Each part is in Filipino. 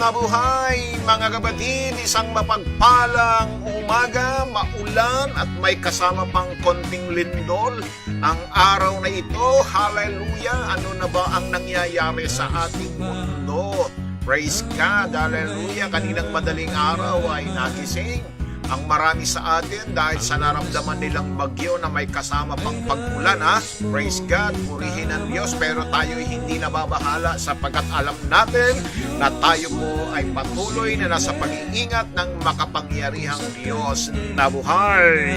na buhay mga kapatid, isang mapagpalang umaga, maulan at may kasama pang konting lindol ang araw na ito. Hallelujah! Ano na ba ang nangyayari sa ating mundo? Praise God! Hallelujah! Kaninang madaling araw ay nagising ang marami sa atin dahil sa naramdaman nilang bagyo na may kasama pang pag-ulan, ha? Praise God, purihin ang Diyos, pero tayo hindi nababahala sapagkat alam natin na tayo po ay patuloy na nasa pag-iingat ng makapangyarihang Diyos na buhay.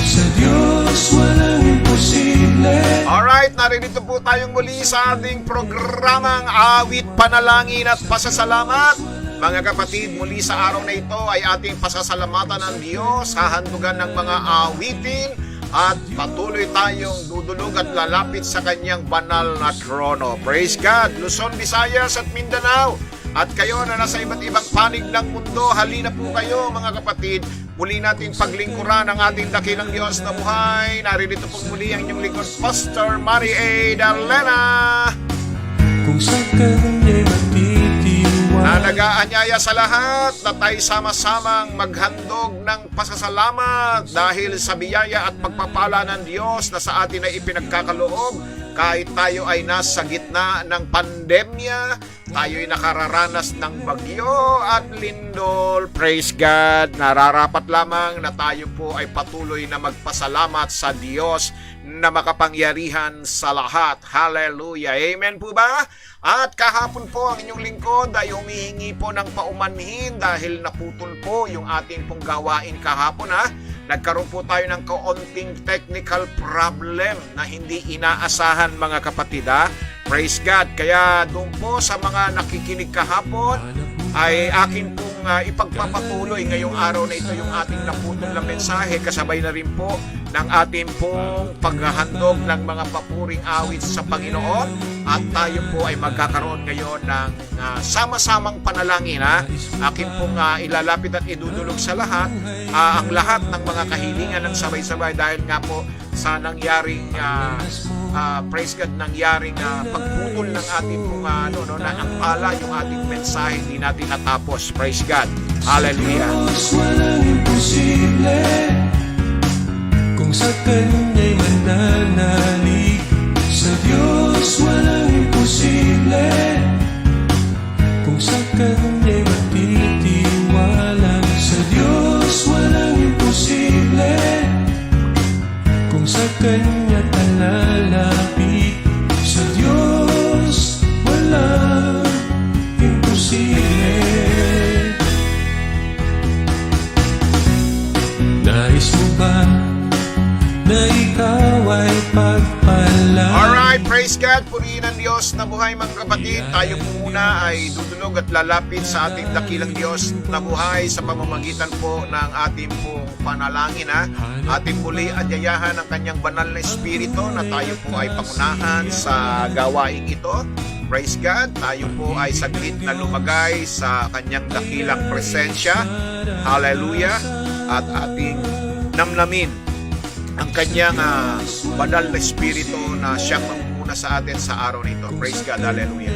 Sa Diyos walang imposible. Alright, naririto po tayong muli sa ating programang Awit, Panalangin at Pasasalamat. Mga kapatid, muli sa araw na ito ay ating pasasalamatan ng Diyos, hahandugan ng mga awitin at patuloy tayong dudulog at lalapit sa kanyang banal na trono. Praise God! Luzon, Visayas at Mindanao at kayo na nasa iba't ibang panig ng mundo, halina po kayo mga kapatid. Muli nating paglingkuran ang ating dakilang Diyos na buhay. Naririto po muli ang inyong lingkod, Pastor Mary A. Dalena. Kung sa kanya'y matitiwala, Nag-aanyaya sa lahat na tayo sama-samang maghandog ng pasasalamat dahil sa biyaya at pagpapala ng Diyos na sa atin ay ipinagkakaloob. Kahit tayo ay nasa gitna ng pandemya, tayo ay nakararanas ng bagyo at lindol. Praise God! Nararapat lamang na tayo po ay patuloy na magpasalamat sa Diyos na makapangyarihan sa lahat. Hallelujah! Amen po ba? At kahapon po ang inyong lingkod ay humihingi po ng paumanhin dahil naputol po yung ating pong gawain kahapon, ha? Nagkaroon po tayo ng kaunting technical problem na hindi inaasahan mga kapatid, ha? Praise God! Kaya doon po sa mga nakikinig kahapon ay akin pong ipagpapatuloy ngayong araw na ito yung ating naputol na mensahe kasabay na rin po ng ating pong paghahandog ng mga papuring awit sa Panginoon at tayo po ay magkakaroon ngayon ng sama-samang panalangin, ha? Akin pong ilalapit at idudulog sa lahat ang lahat ng mga kahilingan ng sabay-sabay dahil nga po sa nangyaring praise God, nangyaring pagputol ng ating pong na ang pala yung ating mensahe hindi natin natapos. Praise God. Hallelujah. Diyos walang imposible. Kung sa kanya'y mananalig, sa Diyos walang imposible. Kung sa kanya'y matitiwala, sa Diyos walang imposible. Kung sa kanya talalapit, sa Diyos walang imposible. Nais mo ba na ikaw ay pagpala? Alright, praise God, purihin ang Diyos na buhay mga kapatid. Tayo po muna ay dudulog at lalapit sa ating dakilang Diyos na buhay sa pamamagitan po ng ating pong panalangin, ha? Ating muli adyayahan ang kanyang banal na espiritu na tayo po ay pangunahan sa gawaing ito. Praise God, tayo po ay saglit na lumagay sa kanyang dakilang presensya. Hallelujah. At ating namnamin ang kanyang banal na espiritu na siyang mamumuna sa atin sa araw nito. Praise God, hallelujah.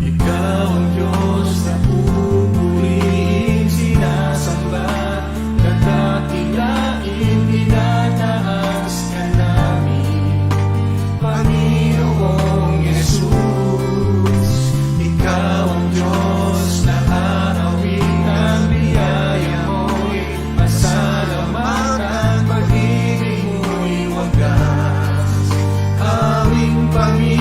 Ikaw ang Diyos na pupurihin, sinasamba, kadakilain, dinataas ka namin, Panginoong Yesus. Ikaw ang Diyos na haawin ang biyaya mo'y pasalamatan, pag-ibig mo'y wagas, aming Panginoon.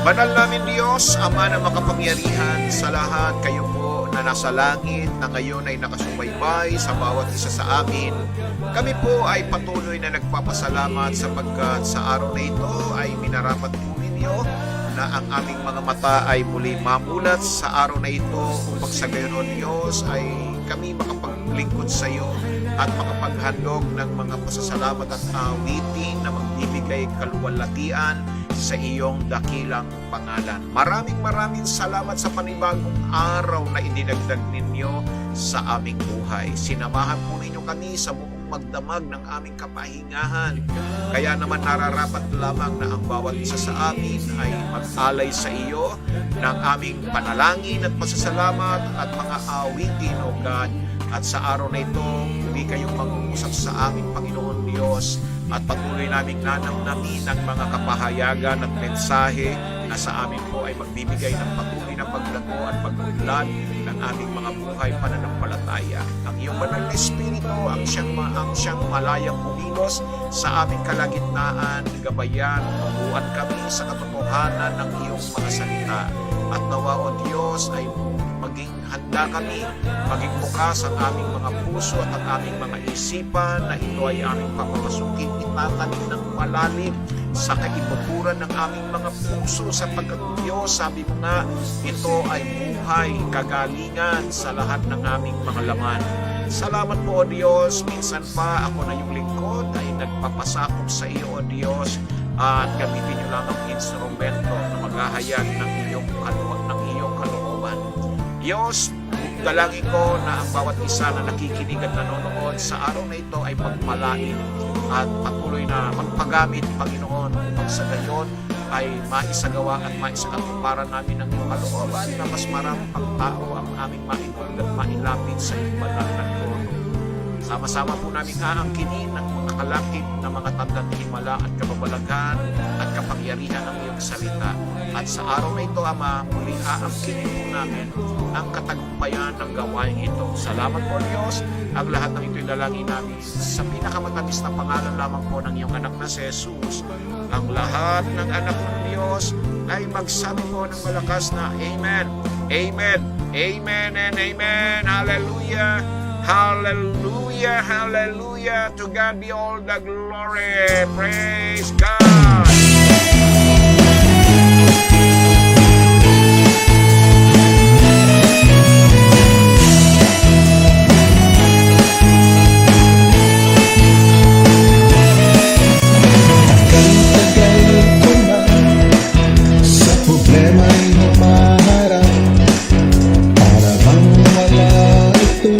Banal namin Diyos, Ama na makapangyarihan sa lahat, kayo po na nasa langit na ngayon ay nakasubaybay sa bawat isa sa amin. Kami po ay patuloy na nagpapasalamat sapagkat sa araw na ito ay minarapat po ninyo na ang aming mga mata ay muli mamulat sa araw na ito upang sa gayon, Diyos, ay kami makapaglingkod sa iyo at makapaghandog ng mga pasasalamat at awitin na magbibigay kaluwalhatian sa iyong dakilang pangalan. Maraming salamat sa panibagong araw na idinagdag ninyo sa aming buhay. Sinamahan po ninyo kami sa buong magdamag ng aming kapahingahan. Kaya naman nararapat lamang na ang bawat isa sa amin ay mag-alay sa iyo ng aming panalangin at pasasalamat at mga awitin, O God. At sa araw na ito, muli kayong mag-uusap sa aming Panginoon Diyos at patuloy naming nanamnamin ang mga kapahayagan at mensahe na sa amin po ay magbibigay ng patuloy na paglago at pag-unlad ng aming mga buhay pananampalataya. Ang iyong banal na Espiritu ang siyang malayang kumilos sa aming kalagitnaan, gabayan, tubuan kami sa katotohanan ng iyong mga salita. At nawa, O Diyos, ay maging handa kami, maging bukas ang aming mga puso at ang aming mga isipan na ito ay aming papapasukin, itatanim ng malalim sa kaibuturan ng aming mga puso sapagkat Diyos, sabi mo nga, ito ay buhay, kagalingan sa lahat ng aming mga laman. Salamat po, O Diyos. Minsan pa ako na yung lingkod ay nagpapasakop sa iyo, O Diyos, at gamitin niyo lamang instrumento na maghahayag ng iyong kalooban. Diyos, dalangin ko na ang bawat isa na nakikinig at nanonood sa araw na ito ay pagpalain at patuloy na magpagamit, Panginoon, upang sa gayon ay maisagawa at maisakatuparan namin ang iyong kalooban na mas marami pang tao ang aming maitulog at mailapit sa iyong banal na trono. Sama-sama po namin aangkinin ang mga kalakip na mga tandang himala at kababalaghan at kapangyarihan ng iyong salita. At sa araw na ito, Ama, muling aangkinin po namin ang katagumpayan ng gawain ito. Salamat po, Diyos. Ang lahat ng ito'y dalangin namin sa pinakamatamis na pangalan lamang po ng iyong anak na si Jesus. Ang lahat ng anak ng Diyos ay magsabi po ng malakas na Amen, Amen, Amen, and Amen. Hallelujah. Hallelujah, hallelujah. To God be all the glory. Praise God. Tagal ko na sa problema'y humaharap, para bang wala itong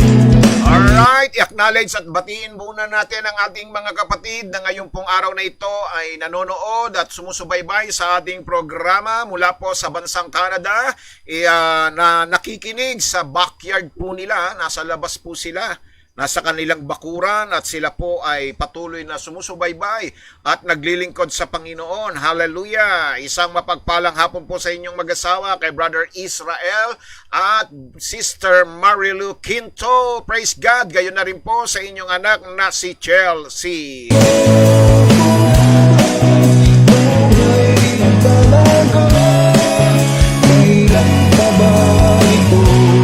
Alright, i-acknowledge at batiin muna natin ang ating mga kapatid na ngayong pong araw na ito ay nanonood at sumusubaybay sa ating programa mula po sa bansang Canada, na nakikinig sa backyard po nila, nasa labas po sila, nasa kanilang bakuran at sila po ay patuloy na sumusubaybay at naglilingkod sa Panginoon. Hallelujah! Isang mapagpalang hapon po sa inyong mag-asawa kay Brother Israel at Sister Marilu Quinto. Praise God! Gayon na rin po sa inyong anak na si Chelsea.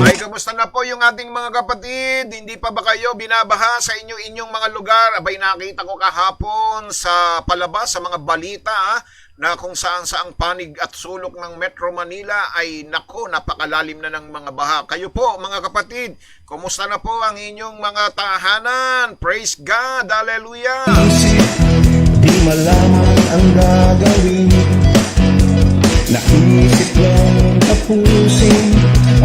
Ay, kamusta na po yung ating mga kapatid? Hindi pa ba kayo binabaha sa inyong mga lugar? Abay, nakita ko kahapon sa palabas, sa mga balita, na kung saan-saang panig at sulok ng Metro Manila ay nako, napakalalim na ng mga baha. Kayo po, mga kapatid, kumusta na po ang inyong mga tahanan? Praise God! Hallelujah! di malaman ang gagawin, naisip lang tapusin.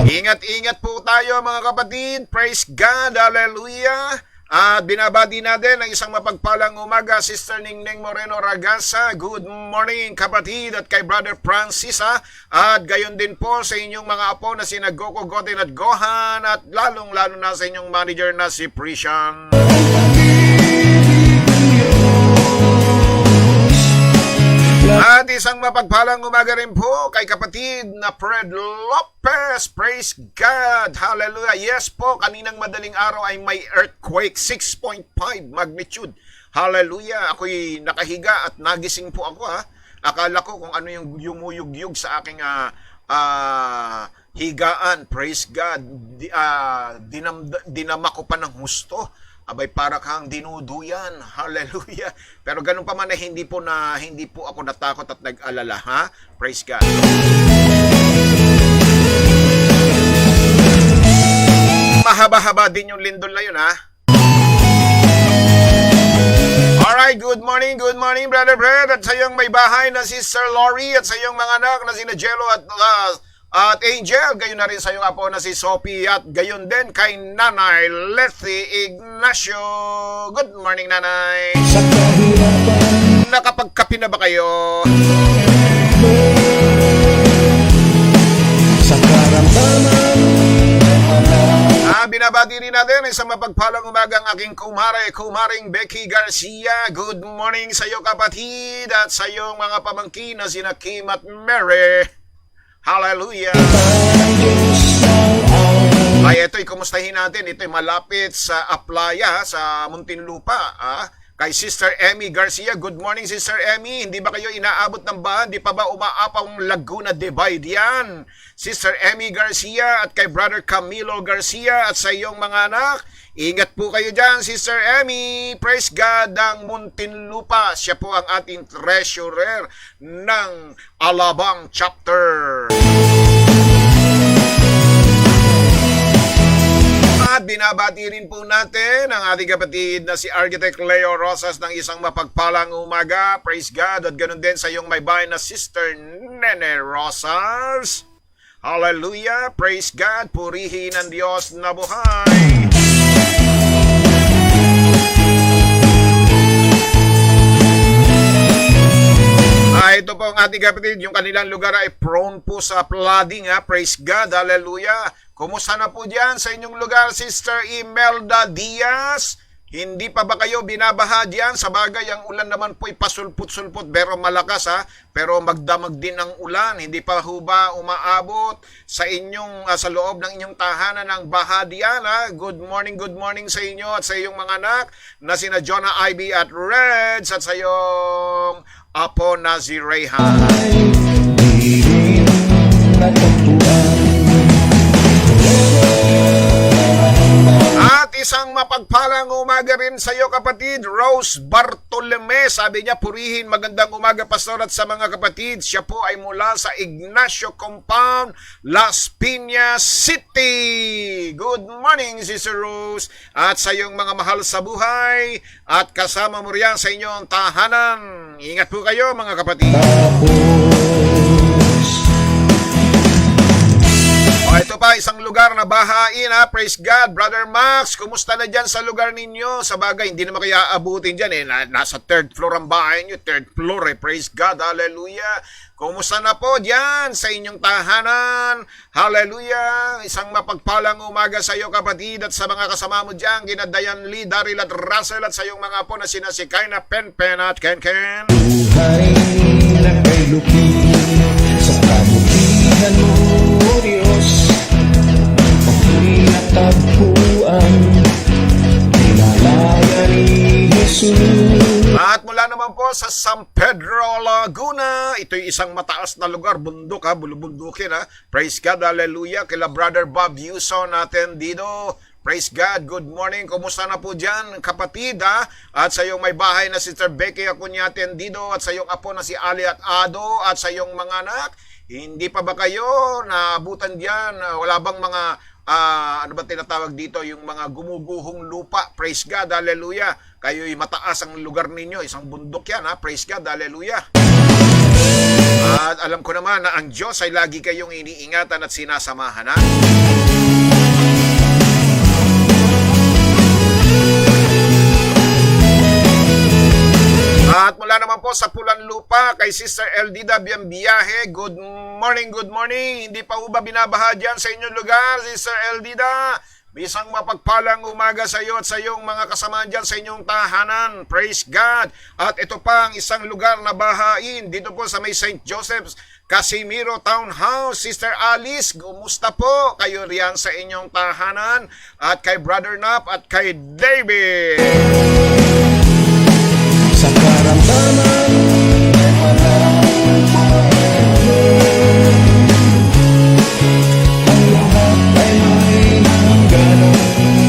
Ingat-ingat po tayo mga kapatid. Praise God. Hallelujah. At binabati natin ang isang mapagpalang umaga, Sister Ningneng Moreno Ragasa. Good morning kapatid at kay Brother Francis At gayon din po sa inyong mga apo na sina Goko, Gotin at Gohan. At lalong-lalo na sa inyong manager na si Prishan. At isang mapagpalang umaga rin po kay kapatid na Fred Lopez. Praise God. Hallelujah. Yes po, kaninang madaling araw ay may earthquake 6.5 magnitude. Hallelujah. Ako'y nakahiga at nagising po ako Akala ko kung ano yung yumuyugyug sa aking higaan. Praise God. Dinama ko pa ng husto. Abay, para kang dinuduyan. Hallelujah. Pero ganun pa man hindi po ako natakot at nag-alala, Praise God. Mahaba-haba din yung lindol na yun, Alright, good morning, Brother Brad. At sa iyong may bahay na si Sir Lori at sa iyong mga anak na si Jello at Angel. Gayon na rin sa iyong apo na si Sophie at gayon din kay Nanay Letty Ignacio. Good morning, Nanay. Sa kahirapan Nakapagkape na ba kayo? Sa karamdaman Binabati rin natin isang mapagpalang umagang aking kumaring Becky Garcia. Good morning sa iyo kapatid at sa iyong mga pamangkin na sina Kim at Mary. Hallelujah! ang Diyos ng awan. Ay, ito'y kumustahin natin. Ito'y malapit sa Aplaya, sa Muntinlupa. Kay Sister Emmy Garcia. Good morning, Sister Emmy. Hindi ba kayo inaabot ng bahan? Di pa ba umaapang Laguna Divide yan? Sister Emmy Garcia at kay Brother Camilo Garcia at sa iyong mga anak. Ingat po kayo dyan, Sister Emmy. Praise God ang Muntinlupa. Siya po ang ating treasurer ng Alabang Chapter. At binabati rin po natin ang ating kapatid na si Architect Leo Rosas ng isang mapagpalang umaga. Praise God. At ganun din sa iyong may bahay na Sister Nene Rosas. Hallelujah. Praise God. Purihin ang Diyos na buhay. Ito po ang ating kapatid, yung kanilang lugar ay prone po sa flooding. Praise God, hallelujah. Kumusta na po dyan sa inyong lugar, Sister Imelda Diaz? Hindi pa ba kayo binabaha dyan? Sa bagay, ang ulan naman po'y pasulput-sulput, pero malakas pero magdamag din ang ulan. Hindi pa ho ba umaabot sa inyong, sa loob ng inyong tahanan ng baha diyan? Good morning sa inyo at sa iyong mga anak na sina Jonah Ivy at Reds at sa iyong apo na si Rayhan. Di rin natagpuan. At isang mapagpalang umaga rin sa iyo kapatid, Rose Bartolome. Sabi niya, purihin, magandang umaga pastor at sa mga kapatid. Siya po ay mula sa Ignacio Compound, Las Piñas City. Good morning, Sister Rose. At sa iyong mga mahal sa buhay at kasama mo riyan sa inyong tahanan. Ingat po kayo mga kapatid. Ito pa, isang lugar na bahain praise God. Brother Max, kumusta na dyan sa lugar ninyo? Sa bagay, hindi naman kaya abutin dyan nasa third floor ang bahay nyo, third floor praise God, hallelujah. Kumusta na po dyan sa inyong tahanan? Hallelujah. Isang mapagpalang umaga sa iyo kapatid at sa mga kasama mo dyan, kina Dayan Lee, Daryl at Russell at sa iyong mga apo na sina si Kaina, Pen at Ken. Buhay na kay lupin sa kabutihan mo, Diyos. Ako'y natagpuan, pinalaya ni Jesus. At mula naman po sa San Pedro, Laguna, ito'y isang mataas na lugar, bundok bulubundukin Praise God, hallelujah. Kila Brother Bob Yuso natin dito. Praise God, good morning. Kumusta na po dyan, kapatid At sa iyong may bahay na Sister Becky Acunyaten dito at sa iyong apo na si Ali at Ado at sa iyong mga anak. Hindi pa ba kayo naabutan dyan? Wala bang mga, ano ba tinatawag dito? Yung mga gumuguhong lupa. Praise God, hallelujah. Kayo'y mataas ang lugar ninyo. Isang bundok yan, Praise God, hallelujah. At alam ko naman na ang Diyos ay lagi kayong iniingatan at sinasamahan, At mula naman po sa Pulan Lupa, kay Sister Eldida Biambiyahe, good morning. Hindi pa ba binabaha dyan sa inyong lugar, Sister Eldida? Isang mapagpalang umaga sa iyo at sa iyong mga kasama dyan sa inyong tahanan. Praise God. At ito pa ang isang lugar na bahain dito po sa may St. Joseph's Casimiro Townhouse. Sister Alice, kumusta po kayo riyan sa inyong tahanan? At kay Brother Nap at kay David. Sa karamdaman ang lahat ay may hangganan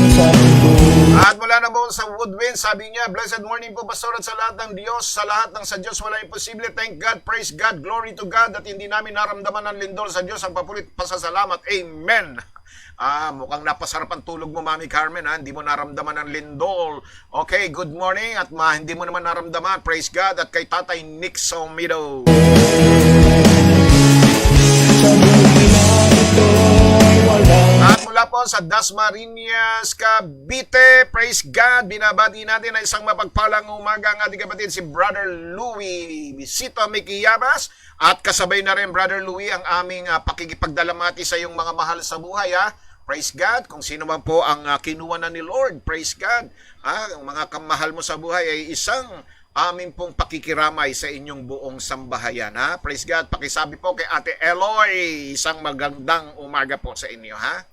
sa mundo. At mula na po sa Woodwind, sabi niya, blessed morning po, Pastor, at sa lahat ng Diyos, sa lahat ng sa Diyos wala imposible. Thank God, praise God, glory to God, at hindi namin naramdaman ng lindol sa Diyos ang papulit pasasalamat. Amen. Mukhang napasarap ang tulog mo, Mami Carmen, ha? Hindi mo naramdaman ng lindol. Okay, good morning, at hindi mo naman naramdaman, praise God, at kay Tatay Nick Somido. Sa buhay na ito ay walang At mula po sa Dasmariñas, Cavite, praise God, binabati natin na isang mapagpalang umaga ang ating kapatid si Brother Louie Visito Mikiyamas, at kasabay na rin, Brother Louie, ang aming pakikipagdalamati sa iyong mga mahal sa buhay, ha? Praise God, kung sino man po ang kinuha na ni Lord, praise God, ang mga kamahal mo sa buhay ay isang amin pong pakikiramay sa inyong buong sambahayan, ha? Praise God, pakisabi po kay Ate Eloy, isang magandang umaga po sa inyo, ha?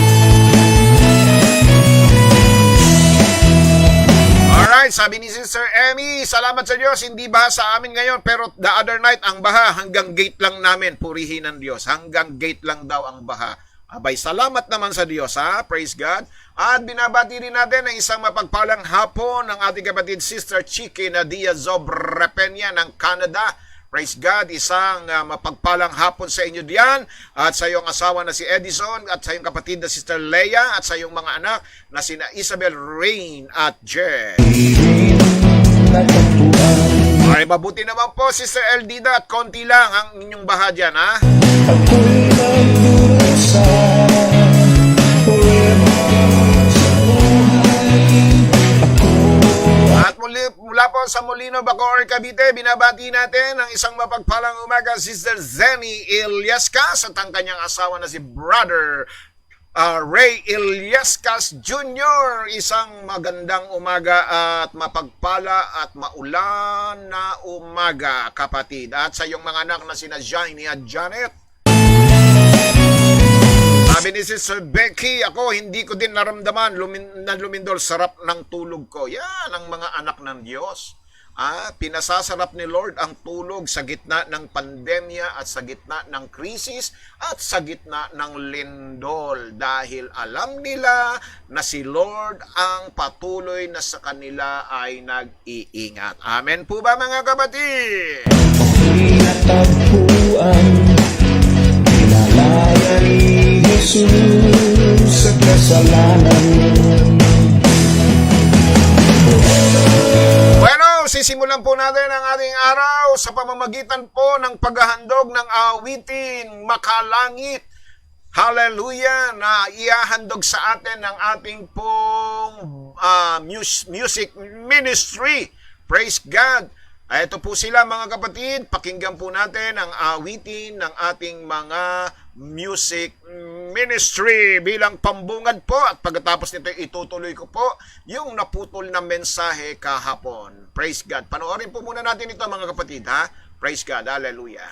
Alright, sabi ni Sister Emmy, salamat sa Diyos, hindi baha sa amin ngayon, pero the other night, ang baha, hanggang gate lang namin, purihin ng Diyos, hanggang gate lang daw ang baha. Abay, salamat naman sa Diyos, ha? Praise God. At binabati rin natin ang isang mapagpalang hapon ng ating kapatid Sister Chiki Nadia Zobrepenya ng Canada. Praise God, isang mapagpalang hapon sa inyo diyan, at sa iyong asawa na si Edison, at sa iyong kapatid na Sister Leia, at sa iyong mga anak na sina Isabel, Rain, at Jen. natagpuan. Ay, mabuti naman po, Sister Eldida, at konti lang ang inyong baha dyan, ha? Ako'y nagdurusa forever sa buhay. At mula po sa Molino, Bacoor, Cavite, binabati natin ang isang mapagpalang umaga, Sister Zenny Ilyascas, at ang kanyang asawa na si Brother Ray Ilyascas Jr. Isang magandang umaga at mapagpala at maulan na umaga, kapatid. At sa iyong mga anak na sina Jaini at Janet. Sabi ni Sister Becky, ako hindi ko din naramdaman na lumindol, sarap ng tulog ko. Yan ang mga anak ng Diyos. Pinasasarap ni Lord ang tulog sa gitna ng pandemya at sa gitna ng krisis at sa gitna ng lindol, dahil alam nila na si Lord ang patuloy na sa kanila ay nag-iingat. Amen po ba, mga kapatid? Ako'y natagpuan, pinalaya ni Jesus sa kasalanan. Bueno, sisimulan po natin ang ating araw sa pamamagitan po ng paghahandog ng awitin Makalangit. Hallelujah! Na iahandog sa atin ng ating pong music ministry. Praise God! Ito po sila, mga kapatid. Pakinggan po natin ang awitin ng ating mga music ministry bilang pambungad po, at pagkatapos nito itutuloy ko po yung naputol na mensahe kahapon. Praise God. Panoorin po muna natin ito, mga kapatid, ha? Praise God. Hallelujah.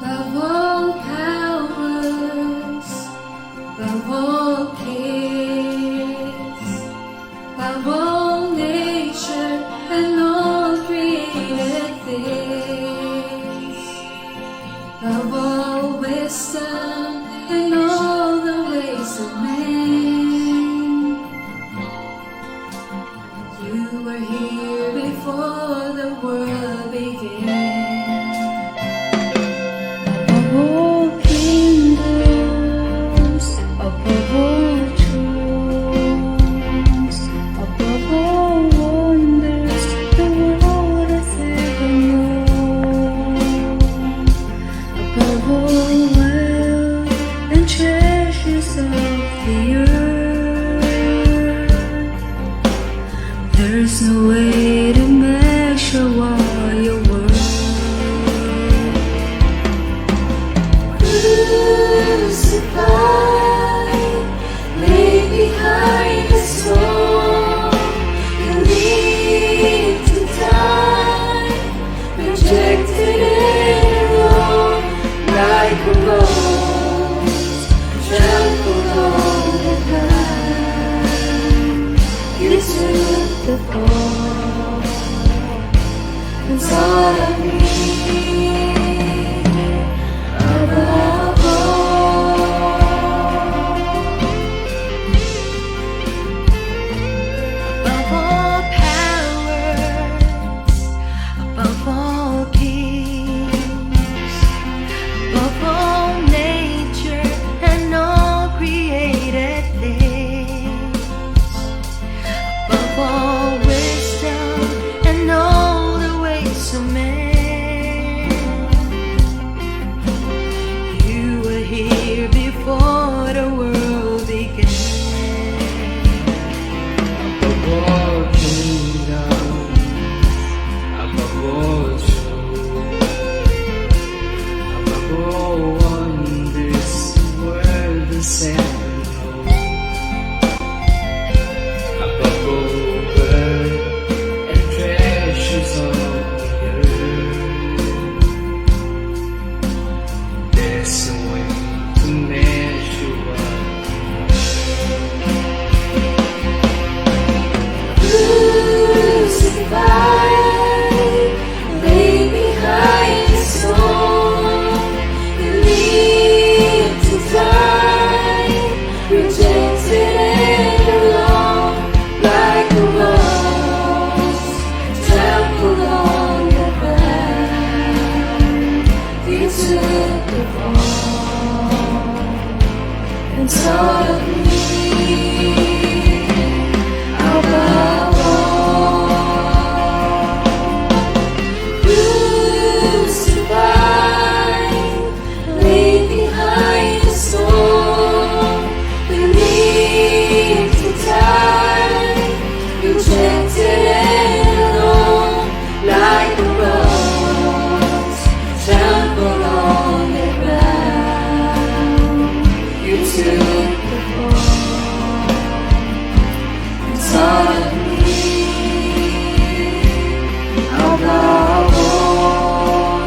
Above all powers, above all cares, above all nature and all created things, above all wisdom and all the ways of man, you were here before the world began. Above all kingdoms, above all thrones, above all wonders, the world has ever known. Above all wealth, inside of me. Above all, crucified, laid behind the soul, beneath to die, rejected and alone, like a rose trampled on the ground. You took the fall inside of me. Above all,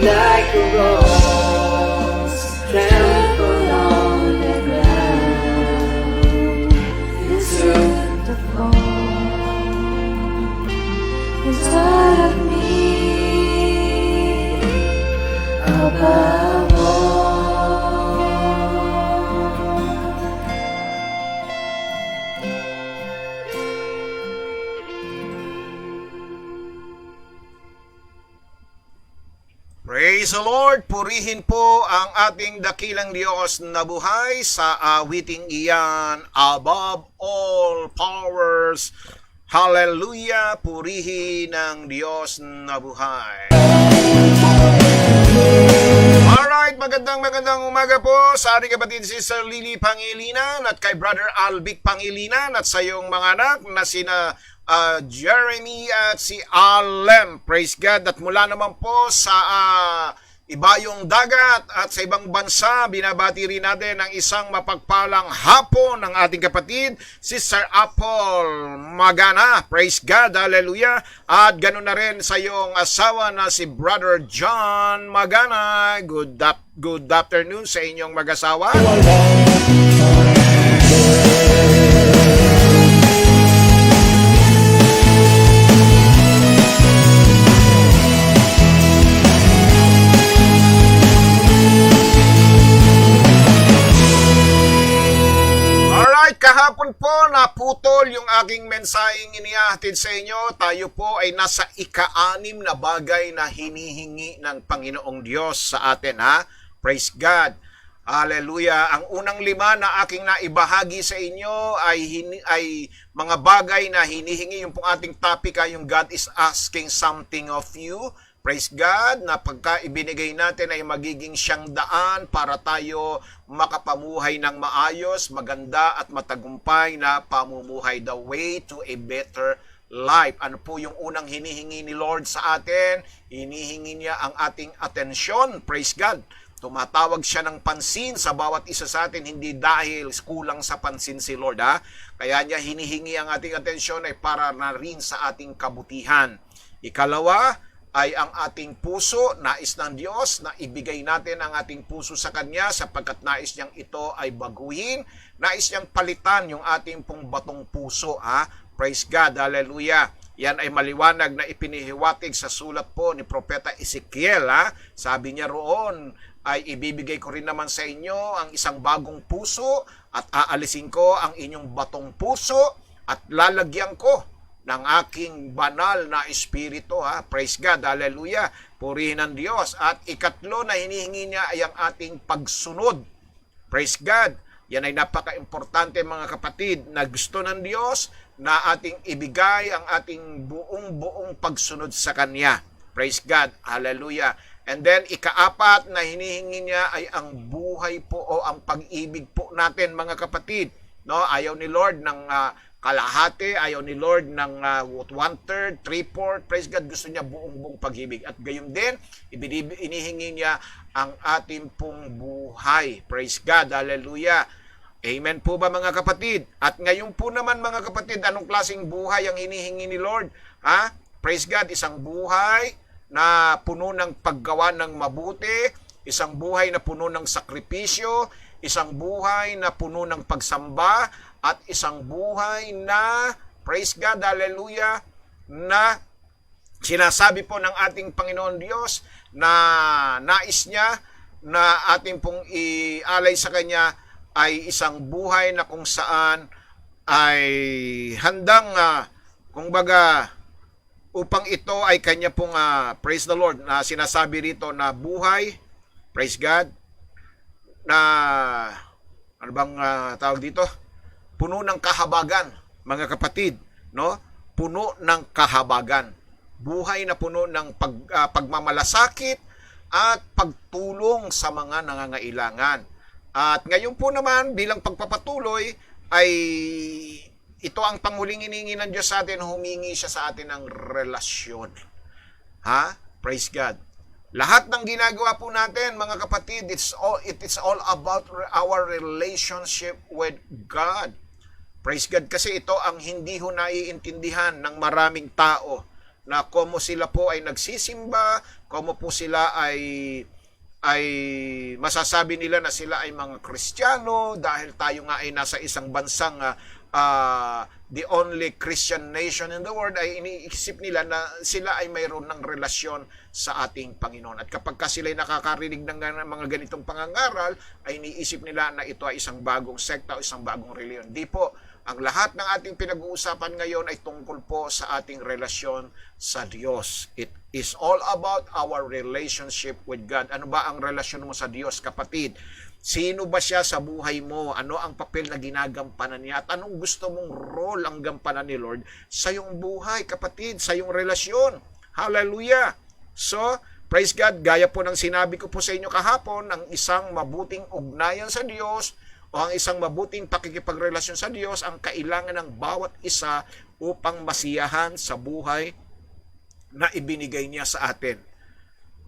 like a rose trampled on the ground. You took the fall inside of me. Above all. Praise the Lord! Purihin po ang ating dakilang Diyos na buhay sa awiting iyan, above all powers. Hallelujah! Purihin ang Diyos na buhay. Alright, magandang umaga po sa ating kapatid Sister Lily Pangilinan at kay Brother Albic Pangilinan at sa iyong mga anak na sina Jeremy at si Alem. Praise God. At mula naman po sa ibayong dagat at sa ibang bansa, binabati rin natin ang isang mapagpalang hapon ng ating kapatid, Sister Apple Magana. Praise God. Hallelujah. At ganoon na rin sa iyong asawa na si Brother John Magana. Good afternoon sa inyong mag-asawa. Kahapon po naputol yung aking mensaheng inihatid sa inyo. Tayo po ay nasa ika-6 na bagay na hinihingi ng Panginoong Diyos sa atin, ha? Praise God. Hallelujah. Ang unang 5 na aking naibahagi sa inyo ay mga bagay na hinihingi. Yung pong ating topic ay yung God is asking something of you. Praise God, na pagka ibinigay natin ay magiging siyang daan para tayo makapamuhay ng maayos, maganda at matagumpay na pamumuhay. The way to a better life. Ano po yung unang hinihingi ni Lord sa atin? Hinihingi niya ang ating atensyon. Praise God. Tumatawag siya ng pansin sa bawat isa sa atin, hindi dahil kulang sa pansin si Lord, ha? Kaya niya hinihingi ang ating atensyon ay para na rin sa ating kabutihan. Ikalawa, ay ang ating puso, nais ng Diyos na ibigay natin ang ating puso sa Kanya sapagkat nais niyang ito ay baguhin, nais niyang palitan yung ating pong batong puso. Praise God, hallelujah. Yan ay maliwanag na ipinihiwatig sa sulat po ni Propeta Ezekiel. Sabi niya roon, ay ibibigay ko rin naman sa inyo ang isang bagong puso at aalisin ko ang inyong batong puso at lalagyan ko ng aking banal na espiritu. Praise God, hallelujah. Purihin ang Diyos. At ikatlo na hinihingi niya ay ang ating pagsunod. Praise God. Yan ay napaka-importante mga kapatid na gusto ng Diyos na ating ibigay ang ating buong pagsunod sa Kanya. Praise God, hallelujah. And then ika-4 na hinihingi niya ay ang buhay po o ang pag-ibig po natin mga kapatid. No, ayaw ni Lord ng kalahati, ayaw ni Lord ng 1/3, 3/4. Praise God, gusto niya buong pag-ibig. At gayon din, inihingi niya ang ating pong buhay. Praise God, hallelujah. Amen po ba mga kapatid? At ngayon po naman mga kapatid, anong klaseng buhay ang hinihingi ni Lord? Praise God, isang buhay na puno ng paggawa ng mabuti, isang buhay na puno ng sakripisyo, isang buhay na puno ng pagsamba, at isang buhay na, praise God, hallelujah, na sinasabi po ng ating Panginoon Diyos na nais niya na ating pong ialay sa Kanya ay isang buhay na kung saan ay handang, kumbaga, upang ito ay Kanya pong, praise the Lord, na sinasabi rito na buhay praise God, na ano bang tawag dito? Puno ng kahabagan, mga kapatid, no? Puno ng kahabagan. Buhay na puno ng pagmamalasakit at pagtulong sa mga nangangailangan. At ngayon po naman, bilang pagpapatuloy, ay ito ang panghuling hiningi ng Diyos sa atin, humingi siya sa atin ng relasyon. Ha? Praise God. Lahat ng ginagawa po natin, mga kapatid, it is all about our relationship with God. Praise God, kasi ito ang hindi ho naiintindihan ng maraming tao, na komo sila po ay nagsisimba, komo po sila ay masasabi nila na sila ay mga Kristiyano dahil tayo nga ay nasa isang bansang the only Christian nation in the world, ay iniisip nila na sila ay mayroon ng relasyon sa ating Panginoon. At kapag sila ay nakakarinig ng mga ganitong pangangaral, ay iniisip nila na ito ay isang bagong sekta o isang bagong reliyon. Di po. Ang lahat ng ating pinag-uusapan ngayon ay tungkol po sa ating relasyon sa Diyos. It is all about our relationship with God. Ano ba ang relasyon mo sa Diyos, kapatid? Sino ba siya sa buhay mo? Ano ang papel na ginagampanan niya? At anong gusto mong role ang gampanan ni Lord sa iyong buhay, kapatid, sa iyong relasyon? Hallelujah! So, praise God, gaya po ng sinabi ko po sa inyo kahapon, ang isang mabuting ugnayan sa Diyos o ang isang mabuting pakikipagrelasyon sa Diyos ang kailangan ng bawat isa upang masiyahan sa buhay na ibinigay niya sa atin.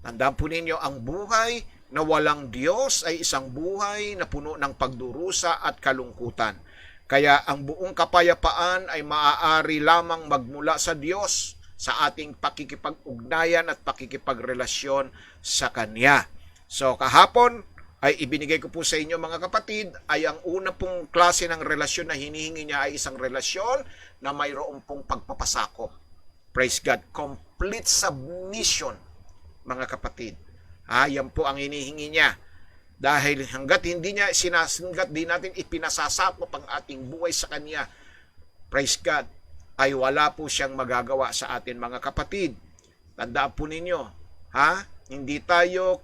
Tandaan po ninyo, ang buhay na walang Diyos ay isang buhay na puno ng pagdurusa at kalungkutan. Kaya ang buong kapayapaan ay maaari lamang magmula sa Diyos sa ating pakikipag-ugnayan at pakikipagrelasyon sa Kanya. So kahapon ay ibinigay ko po sa inyo, mga kapatid, ay ang una pong klase ng relasyon na hinihingi niya ay isang relasyon na mayroon pong pagpapasakop. Praise God. Complete submission, mga kapatid. Yan po ang hinihingi niya. Dahil hanggat di natin ipinasasakop ang ating buhay sa Kanya, praise God, ay wala po siyang magagawa sa atin, mga kapatid. Tandaan po ninyo, Hindi tayo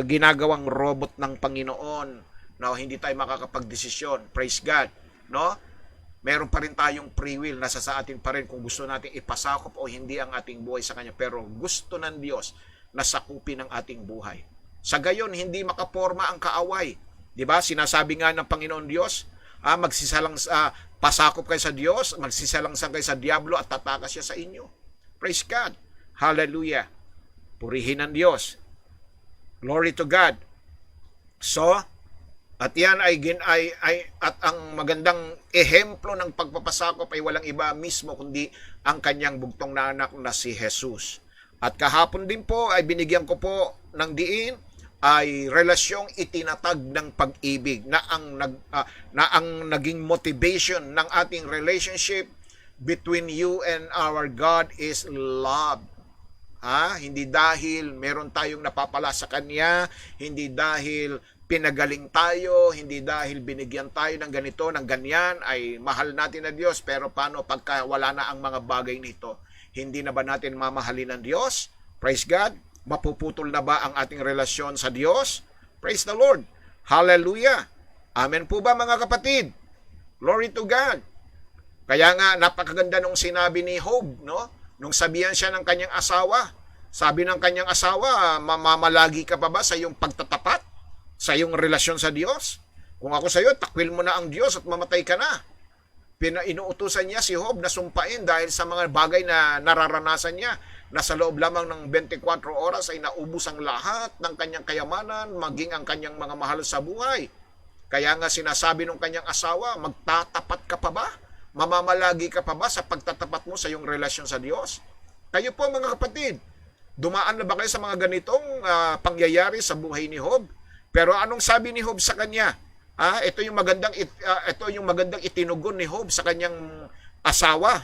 ginagawang robot ng Panginoon. No, hindi tayo makakapagdesisyon. Praise God, no? Meron pa rin tayong free will, nasa sa atin pa rin kung gusto nating ipasakop o hindi ang ating buhay sa Kanya. Pero gusto ng Diyos na sakupin ang ating buhay. Sa gayon, hindi makaporma ang kaaway. 'Di ba? Sinasabi nga ng Panginoon Diyos, pasakop kayo sa Diyos, magsisalangsang kayo sa diablo at tatakas siya sa inyo. Praise God. Hallelujah. Purihin ng Diyos. Glory to God. So, at yan at ang magandang ehemplo ng pagpapasakop ay walang iba mismo kundi ang kanyang bugtong na anak na si Jesus. At kahapon din po ay binigyan ko po ng diin ay relasyong itinatag ng pag-ibig na ang naging motivation ng ating relationship between you and our God is love. Hindi dahil meron tayong napapala sa Kanya, hindi dahil pinagaling tayo, hindi dahil binigyan tayo ng ganito, ng ganyan, ay mahal natin na Diyos. Pero paano pagka wala na ang mga bagay nito? Hindi na ba natin mamahalin ng Diyos? Praise God. Mapuputol na ba ang ating relasyon sa Diyos? Praise the Lord. Hallelujah. Amen po ba, mga kapatid? Glory to God. Kaya nga, napakaganda nung sinabi ni Job, no? Nung sabihan siya ng kanyang asawa, sabi ng kanyang asawa, mamamalagi ka pa ba sa iyong pagtatapat? Sa iyong relasyon sa Diyos? Kung ako sa iyo, takwil mo na ang Diyos at mamatay ka na. Inuutusan niya si Job na sumpain dahil sa mga bagay na nararanasan niya, na sa loob lamang ng 24 oras ay naubos ang lahat ng kanyang kayamanan, maging ang kanyang mga mahal sa buhay. Kaya nga sinasabi ng kanyang asawa, magtatapat ka pa ba? Mamamalagi ka pa ba sa pagtatapat mo sa iyong relasyon sa Diyos? Kayo po, mga kapatid, dumaan na ba kayo sa mga ganitong pangyayari sa buhay ni Job? Pero anong sabi ni Job sa kanya? Ito yung magandang itinugon ni Job sa kanyang asawa.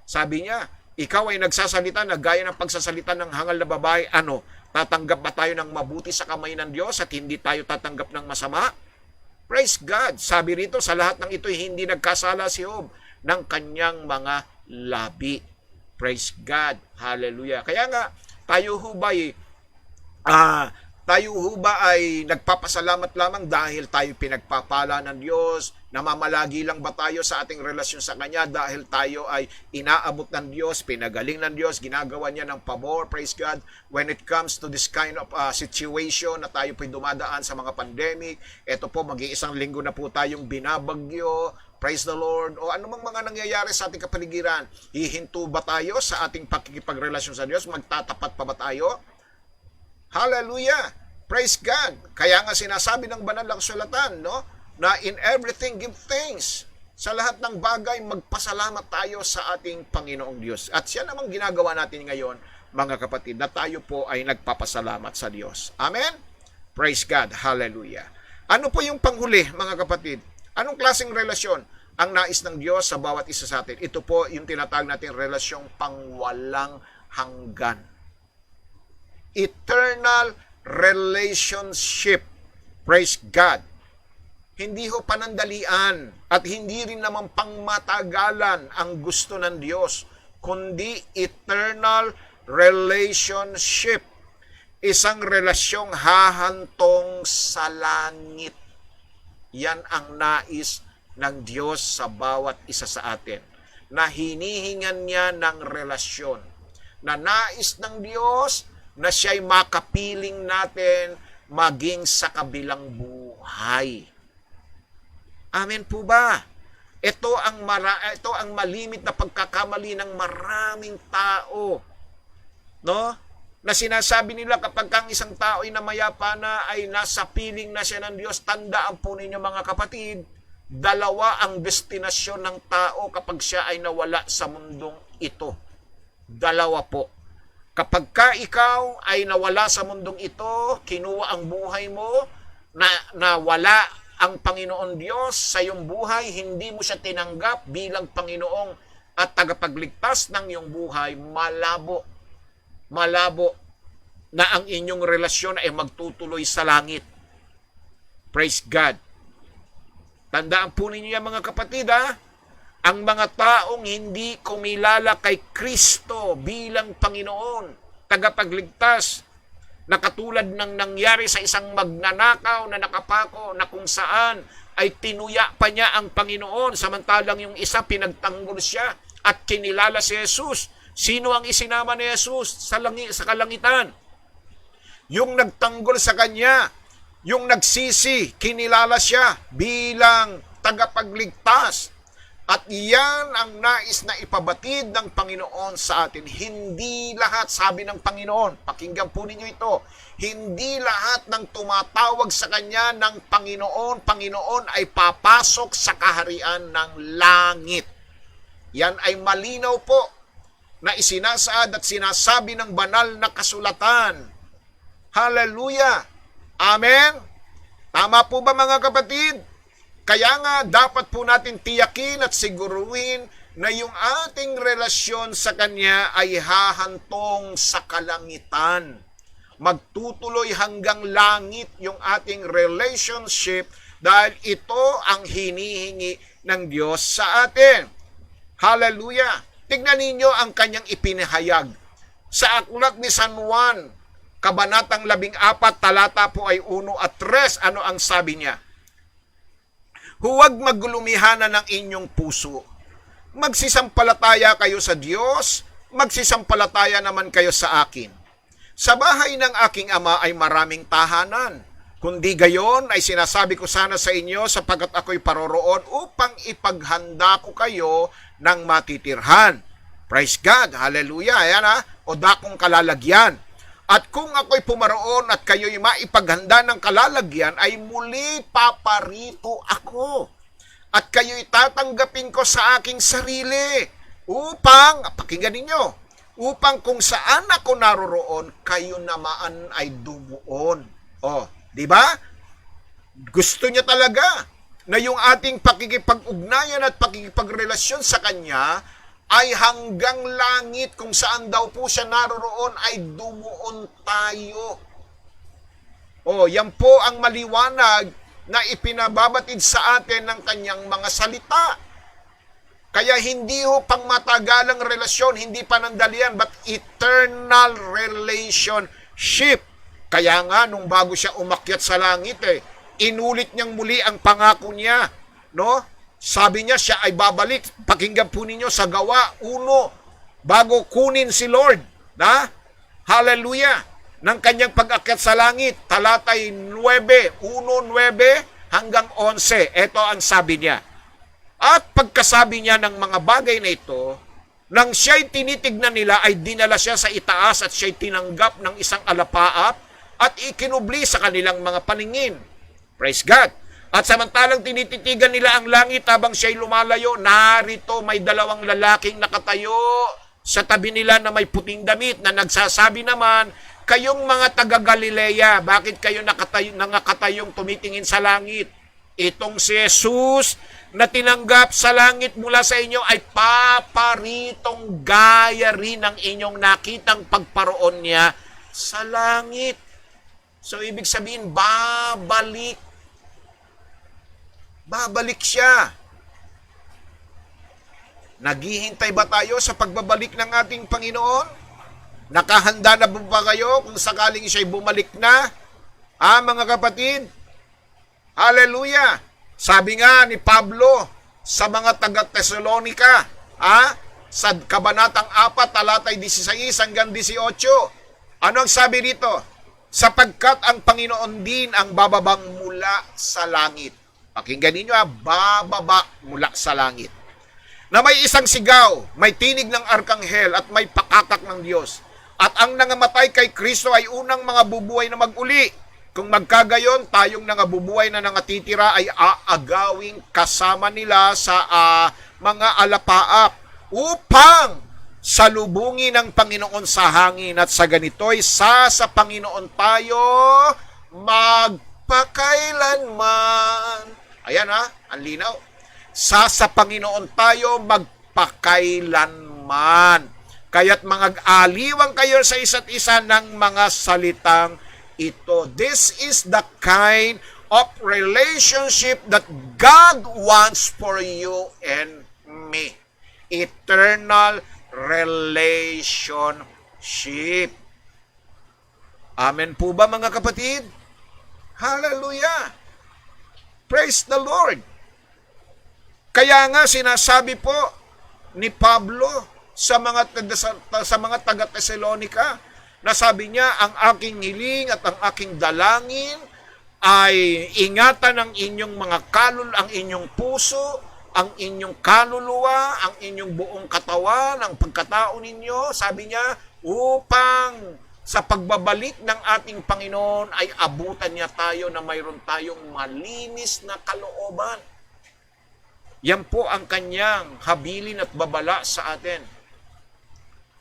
Sabi niya, ikaw ay nagsasalita na gaya ng pagsasalita ng hangal na babae. Tatanggap ba tayo ng mabuti sa kamay ng Diyos at hindi tayo tatanggap ng masama? Praise God. Sabi rito, sa lahat ng ito, hindi nagkasala si Job ng kanyang mga labi. Praise God. Hallelujah. Kaya nga, tayo hubay, Tayo ho ba ay nagpapasalamat lamang dahil tayo pinagpapala ng Diyos? Namamalagi lang ba tayo sa ating relasyon sa Kanya dahil tayo ay inaabot ng Diyos, pinagaling ng Diyos, ginagawa niya ng pabor, praise God, when it comes to this kind of situation na tayo po'y dumadaan sa mga pandemic, eto po, mag-iisang linggo na po tayong binabagyo, praise the Lord, o anumang mga nangyayari sa ating kapaligiran, hihinto ba tayo sa ating pakikipagrelasyon sa Diyos? Magtatapat pa ba tayo? Hallelujah! Praise God! Kaya nga sinasabi ng banal na kasulatan, no? Na in everything give thanks. Sa lahat ng bagay, magpasalamat tayo sa ating Panginoong Diyos. At siya namang ginagawa natin ngayon, mga kapatid, na tayo po ay nagpapasalamat sa Diyos. Amen? Praise God! Hallelujah! Ano po yung panghuli, mga kapatid? Anong klaseng relasyon ang nais ng Diyos sa bawat isa sa atin? Ito po yung tinatawag natin relasyong pangwalang hanggan. Eternal relationship. Praise God. Hindi ho panandalian at hindi rin naman pangmatagalan ang gusto ng Diyos, kundi eternal relationship. Isang relasyong hahantong sa langit. Yan ang nais ng Diyos sa bawat isa sa atin. Na hinihingan niya ng relasyon. Na nais ng Diyos na siya'y makapiling natin maging sa kabilang buhay. Amen po ba? Ito ang malimit na pagkakamali ng maraming tao. No? Na sinasabi nila kapag ang isang tao ay namayapa na, ay nasa piling na siya ng Diyos, tandaan po ninyo mga kapatid, dalawa ang destinasyon ng tao kapag siya ay nawala sa mundong ito. Dalawa po. Kapag ka ikaw ay nawala sa mundong ito, kinuha ang buhay mo, nawala ang Panginoon Diyos sa iyong buhay, hindi mo siya tinanggap bilang Panginoong at tagapagligtas ng iyong buhay, malabo na ang inyong relasyon ay magtutuloy sa langit. Praise God. Tandaan po ninyo yan mga kapatid, ha? Ang mga taong hindi kumilala kay Kristo bilang Panginoon, tagapagligtas, na katulad ng nangyari sa isang magnanakaw na nakapako na kung saan ay tinuya pa niya ang Panginoon, samantalang yung isa pinagtanggol siya at kinilala si Jesus. Sino ang isinama ni Jesus sa kalangitan? Yung nagtanggol sa kanya, yung nagsisi, kinilala siya bilang tagapagligtas. At iyan ang nais na ipabatid ng Panginoon sa atin. Hindi lahat, sabi ng Panginoon, pakinggan po ninyo ito, hindi lahat ng tumatawag sa Kanya ng Panginoon ay papasok sa kaharian ng langit. Yan ay malinaw po na isinasaad at sinasabi ng banal na kasulatan. Hallelujah! Amen? Tama po ba mga kapatid? Kaya nga, dapat po natin tiyakin at siguruhin na yung ating relasyon sa Kanya ay hahantong sa kalangitan. Magtutuloy hanggang langit yung ating relationship dahil ito ang hinihingi ng Diyos sa atin. Hallelujah! Tignan ninyo ang Kanyang ipinahayag. Sa aklat ni San Juan, Kabanatang 14, talata po ay 1 at 3, ano ang sabi niya? Huwag maglumihana ng inyong puso. Magsisampalataya kayo sa Diyos, magsisampalataya naman kayo sa akin. Sa bahay ng aking ama ay maraming tahanan. Kundi gayon ay sinasabi ko sana sa inyo sapagkat ako'y paroroon upang ipaghanda ko kayo ng matitirhan. Praise God! Hallelujah! Ayan ha! O dakong kalalagyan. At kung ako'y pumaroon at kayo'y maipaghanda ng kalalagyan, ay muli paparito ako. At kayo'y tatanggapin ko sa aking sarili. Upang, pakinggan ninyo, upang kung saan ako naroroon, kayo naman ay dumuon. O, di ba? Gusto niya talaga na yung ating pakikipag-ugnayan at pakikipagrelasyon sa Kanya ay hanggang langit, kung saan daw po siya naroroon ay dumuon tayo. O, yan po ang maliwanag na ipinababatid sa atin ng Kanyang mga salita. Kaya hindi ho pangmatagalang relasyon, hindi panandalian, but eternal relationship. Kaya nga, nung bago siya umakyat sa langit, inulit niyang muli ang pangako niya. No? Sabi niya, siya ay babalik. Pakinggan po ninyo sa Gawa 1, bago kunin si Lord. Na? Hallelujah! Ng kanyang pag-akyat sa langit, talatay 9, 1:9 hanggang 11. Ito ang sabi niya. At pagkasabi niya ng mga bagay na ito, nang siya'y tinitignan nila ay dinala siya sa itaas at siya'y tinanggap ng isang alapaap at ikinubli sa kanilang mga paningin. Praise God! At samantalang tinititigan nila ang langit habang siya'y lumalayo, narito may dalawang lalaking nakatayo sa tabi nila na may puting damit na nagsasabi naman, kayong mga taga-Galilea, bakit kayo nakatayong tumitingin sa langit? Itong si Jesus na tinanggap sa langit mula sa inyo ay paparitong gaya rin ng inyong nakitang pagparoon niya sa langit. So, ibig sabihin, babalik. Babalik siya. Naghihintay ba tayo sa pagbabalik ng ating Panginoon? Nakahanda na ba kayo kung sakaling siya'y bumalik na? Mga kapatid? Hallelujah! Sabi nga ni Pablo sa mga taga-Tesalonika, sa Kabanatang 4, talatay 16 hanggang 18. Ano ang sabi rito? Sapagkat ang Panginoon din ang bababang mula sa langit. Pakinggan ninyo, bababa mula sa langit. Na may isang sigaw, may tinig ng arkanghel at may pakakak ng Diyos. At ang nangamatay kay Kristo ay unang mga bubuhay na mag-uli. Kung magkagayon, tayong nangabubuhay na nangatitira ay aagawing kasama nila sa mga alapaap upang salubungin ng Panginoon sa hangin. At sa ganito'y sa Panginoon tayo magpakailanman. Ayan ang linaw. Sa Panginoon tayo magpakailanman. Kaya't mag-aliwang kayo sa isa't isa ng mga salitang ito. This is the kind of relationship that God wants for you and me. Eternal relationship. Amen po ba mga kapatid? Hallelujah! Praise the Lord! Kaya nga sinasabi po ni Pablo sa mga taga-Tesalonika, na sabi niya, ang aking hiling at ang aking dalangin ay ingatan ang inyong mga ang inyong puso, ang inyong kaluluwa, ang inyong buong katawan, ang pagkatao ninyo, sabi niya, upang sa pagbabalik ng ating Panginoon ay abutan niya tayo na mayroon tayong malinis na kalooban. Yan po ang kanyang habilin at babala sa atin.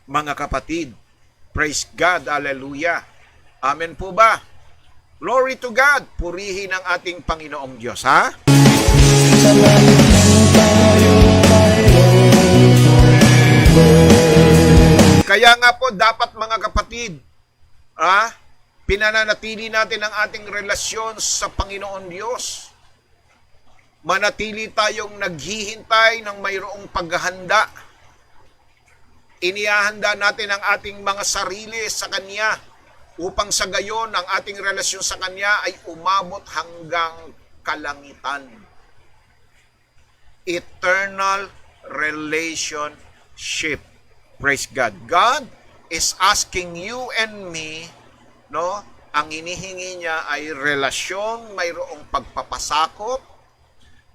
Mga kapatid, praise God, hallelujah. Amen po ba? Glory to God, purihin ang ating Panginoong Diyos, ha? Sa langit nang tayo mayroon. Kaya nga po, dapat mga kapatid, pinananatili natin ang ating relasyon sa Panginoon Diyos. Manatili tayong naghihintay ng mayroong paghahanda. Inihahanda natin ang ating mga sarili sa Kanya upang sa gayon ang ating relasyon sa Kanya ay umabot hanggang kalangitan. Eternal relationship. Praise God. God is asking you and me, ang inihingi niya ay relasyon mayroong pagpapasakop,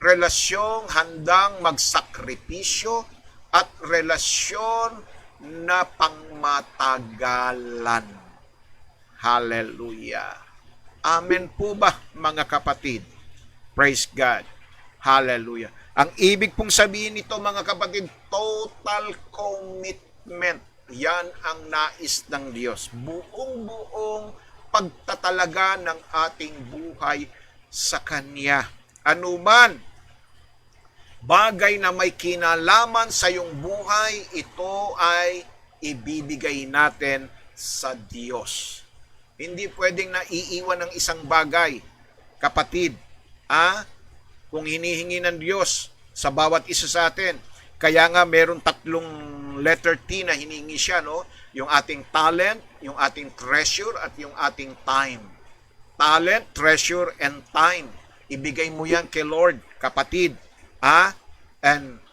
relasyong handang magsakripisyo, at relasyon na pangmatagalan. Hallelujah. Amen po ba, mga kapatid? Praise God. Hallelujah. Ang ibig pong sabihin nito, mga kapatid, total commitment. Yan ang nais ng Diyos. Buong-buong pagtatalaga ng ating buhay sa Kanya. Anuman bagay na may kinalaman sa iyong buhay, ito ay ibibigay natin sa Diyos. Hindi pwedeng naiiwan ng isang bagay, kapatid. Kung hinihingi ng Diyos sa bawat isa sa atin, Kaya nga meron tatlong letter T na hiningi siya, no? Yung ating talent, yung ating treasure, at yung ating time. Talent, treasure, and time. Ibigay mo yan kay Lord, kapatid. And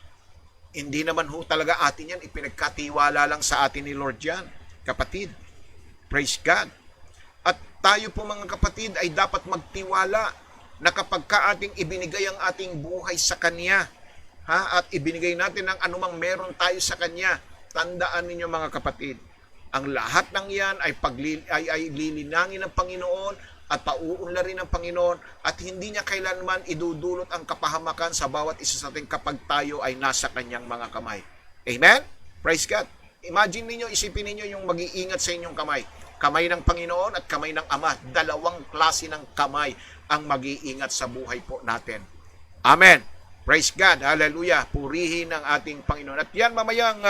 hindi naman ho talaga atin yan, ipinagkatiwala lang sa atin ni Lord yan, kapatid. Praise God. At tayo po mga kapatid ay dapat magtiwala na kapag ka ating ibinigay ang ating buhay sa Kanya, at ibinigay natin ang anumang meron tayo sa Kanya, tandaan ninyo mga kapatid, ang lahat ng yan ay lilinangin ng Panginoon at pauunlarin ng Panginoon at hindi niya kailanman idudulot ang kapahamakan sa bawat isa sa atin kapag tayo ay nasa Kanyang mga kamay. Amen? Praise God. Imagine ninyo, isipin ninyo yung mag-iingat sa inyong kamay. Kamay ng Panginoon at kamay ng Ama. Dalawang klase ng kamay ang mag-iingat sa buhay po natin. Amen. Praise God. Hallelujah. Purihin ang ating Panginoon. At yan, mamayang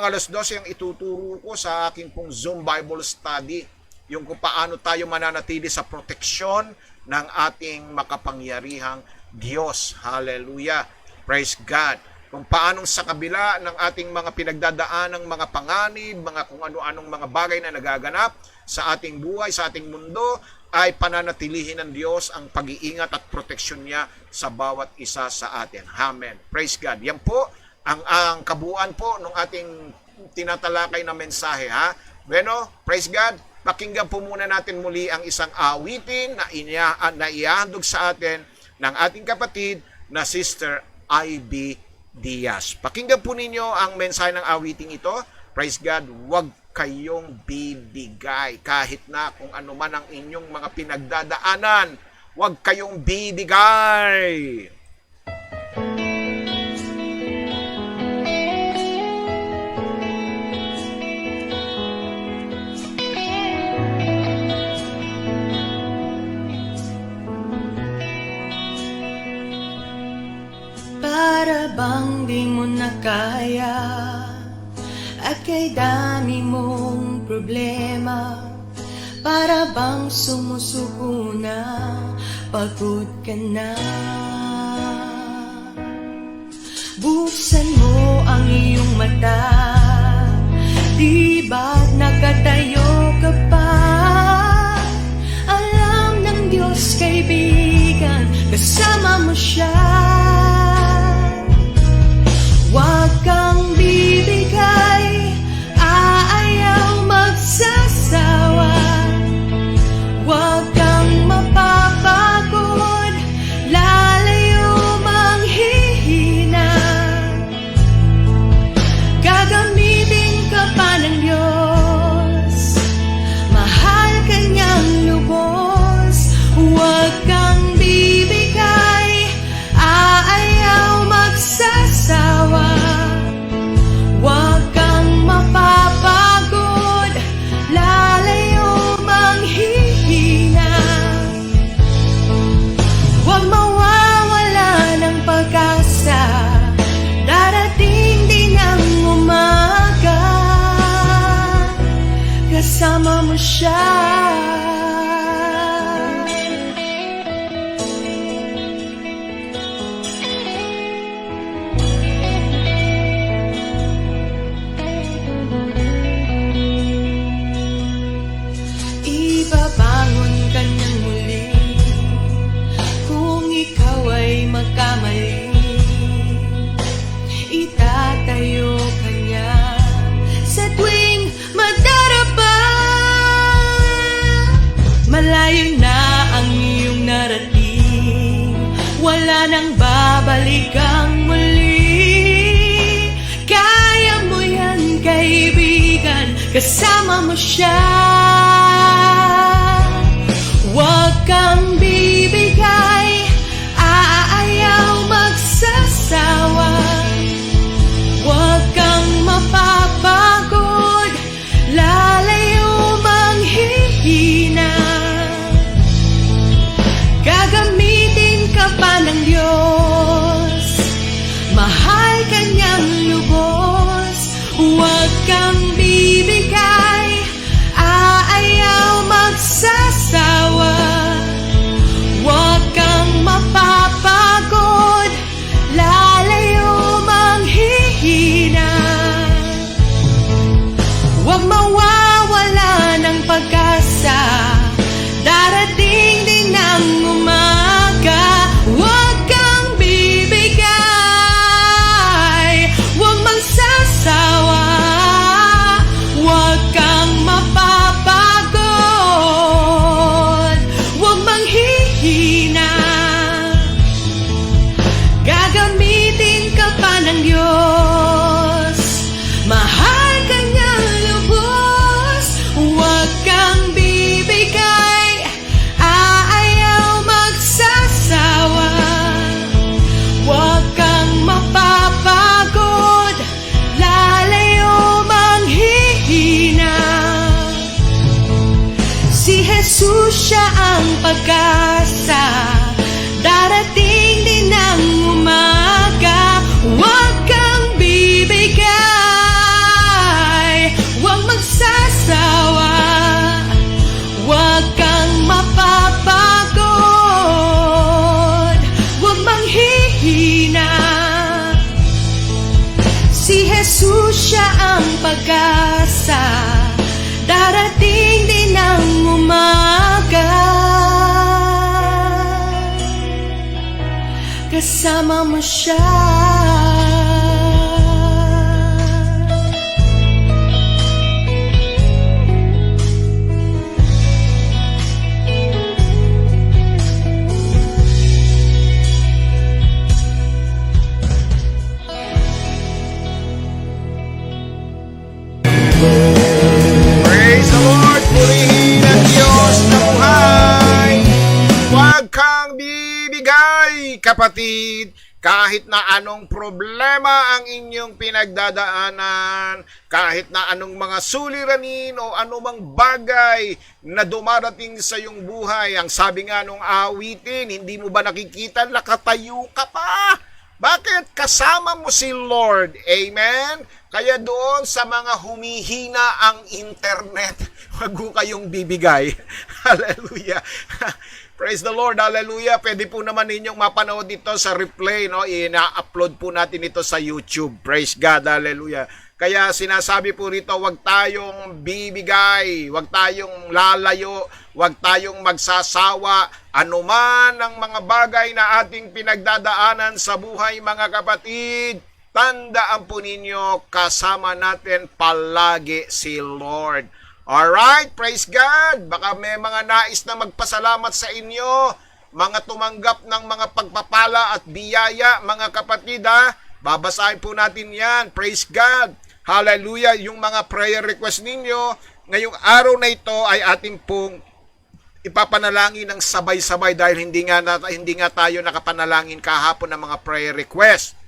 alas 12 ang ituturo ko sa aking pong Zoom Bible Study. Yung kung paano tayo mananatili sa proteksyon ng ating makapangyarihang Diyos. Hallelujah. Praise God. Kung paanong sa kabila ng ating mga pinagdadaan ng mga panganib, mga kung ano-anong mga bagay na nagaganap sa ating buhay, sa ating mundo, ay pananatilihin ng Diyos ang pag-iingat at proteksyon niya sa bawat isa sa atin. Amen. Praise God. Yan po ang kabuuan po ng ating tinatalakay na mensahe. Bueno, praise God. Pakinggan po muna natin muli ang isang awitin na ihahandog sa atin ng ating kapatid na Sister Ivy Diaz. Pakinggan po ninyo ang mensahe ng awiting ito. Praise God. Huwag kayong bibigay kahit na kung ano man ang inyong mga pinagdadaanan. Huwag kayong bibigay. Para bang di mo na kaya at kay dami mong problema, para bang sumusuko na, pagod ka na. Buksan mo ang iyong mata, di ba't nakatayo ka pa? Alam ng Diyos, kaibigan, kasama mo siya. Huwag kang bibigay, aayaw magsasawa. Huwag kang mapapagod, lalayo manghihina. Gagamitin ka pa ng Diyos, mahal ka niyang lubos. Huwag kang bibigay, aayaw magsasawa. Huwag kang mapapagod, lalayo manghihina. Huwag mawawala ng pag-asa, darating din ang umaga, kasama mo siya. Ibabangon ka ng muli kung ikaw ay magkamali. Itatayo ka niya sa tuwing madarapa. Malayo na ang iyong narating, wala nang babaligang muli. Kaya mo yan, kaibigan, kasama mo siya. Huwag kang bibigay, aayaw magsasawa. Huwag kang mapapagod, lalayo manghihina. Gagamitin ka pa ng Diyos, mahal ka niyang lubos. Huwag kang bibigay, aayaw siya ang pag-asa. Darating din ang umaga. Huwag kang bibigay, huwag magsasawa, huwag kang mapapagod, huwag manghihina. Si Jesus siya ang pag-asa. Darating din ang umaga. Kasama mo siya. Praise the Lord! Purihin ang Diyos na buhay! Huwag kang bibigay, kapatid, kahit na anong problema ang inyong pinagdadaanan, kahit na anong mga suliranin o anumang bagay na dumarating sa iyong buhay. Ang sabi nga nung awitin, hindi mo ba nakikita, nakatayo ka pa? Bakit? Kasama mo si Lord. Amen? Kaya doon sa mga humihina ang internet, huwag ko kayong bibigay. Hallelujah. Praise the Lord. Hallelujah. Pwede po naman ninyong mapanood ito sa replay. No? Ina-upload po natin ito sa YouTube. Praise God. Hallelujah. Kaya sinasabi po rito, huwag tayong bibigay, huwag tayong lalayo, huwag tayong magsasawa. Anuman ang mga bagay na ating pinagdadaanan sa buhay, mga kapatid, tandaan po ninyo, kasama natin palagi si Lord. Alright, praise God. Baka may mga nais na magpasalamat sa inyo, mga tumanggap ng mga pagpapala at biyaya, mga kapatid, ha? Babasahin po natin yan. Praise God. Hallelujah. Yung mga prayer request ninyo, ngayong araw na ito ay ating pong ipapanalangin ng sabay-sabay dahil hindi nga tayo nakapanalangin kahapon ng mga prayer request.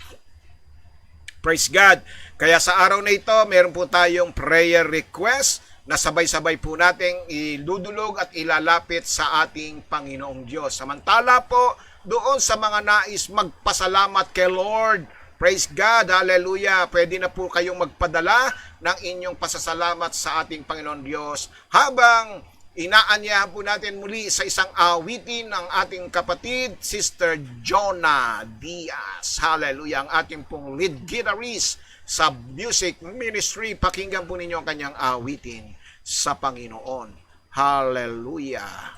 Praise God. Kaya sa araw na ito, meron po tayong prayer request na sabay-sabay po nating iludulog at ilalapit sa ating Panginoong Diyos. Samantala po, doon sa mga nais magpasalamat kay Lord, praise God, hallelujah, pwede na po kayong magpadala ng inyong pasasalamat sa ating Panginoon Diyos habang inaanyahan po natin muli sa isang awitin ng ating kapatid, Sister Jonah Diaz. Hallelujah, ang ating pong lead guitarist sa music ministry. Pakinggan po ninyo ang kanyang awitin sa Panginoon. Hallelujah.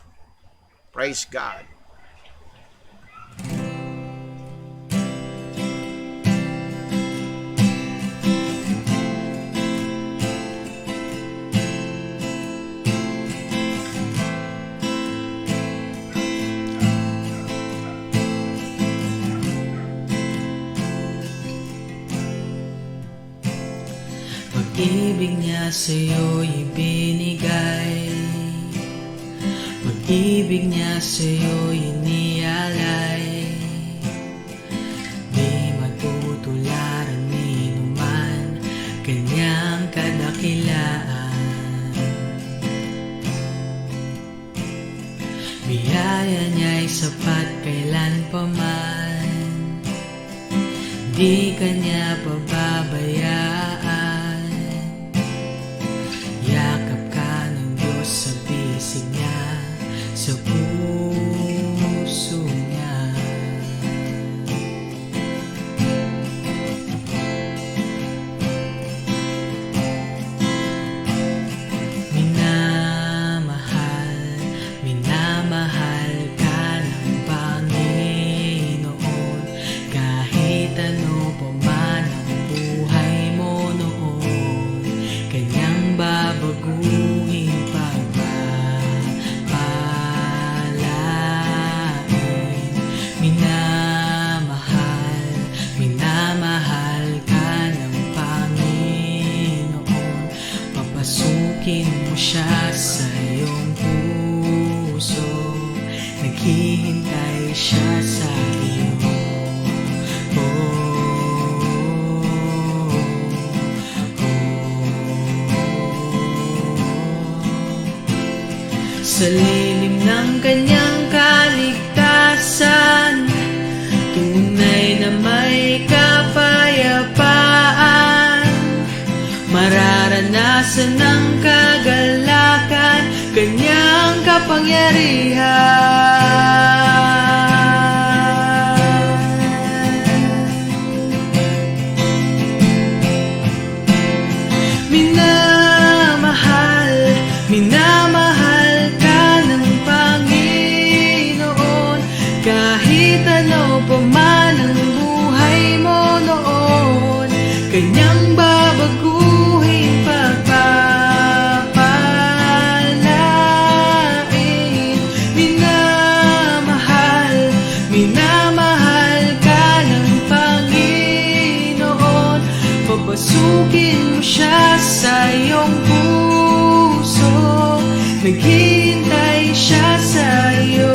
Praise God. Pag-ibig niya sa'yo'y binigay, pag-ibig niya sa'yo'y inialay. Di matutularan ni numan kanyang kadakilaan. Biyaya niya'y sapat kailanpaman, di kanya pababayaan. Yakap ka ng Diyos sa bisig niya, sa puso niya. Minamahal ka ng Panginoon, kahit ano pa man ang buhay mo noon, kanyang babaguhin pagpapalain. Minamahal ka ng Panginoon, papasukin mo siya sa iyong puso, naghihintay siya sa iyo. Sa lilim ng kanyang kaligtasan. Tunay na may kapayapaan, mararanasan ng kagalakan, kanyang kapangyarihan. Minamahal ka ng Panginoon, kahit ano pa man ang buhay mo noon, kanyang babaguhin pagpapalain. Minamahal ka ng Panginoon, papasukin mo siya sa iyong puso, naghihintay siya sa iyo.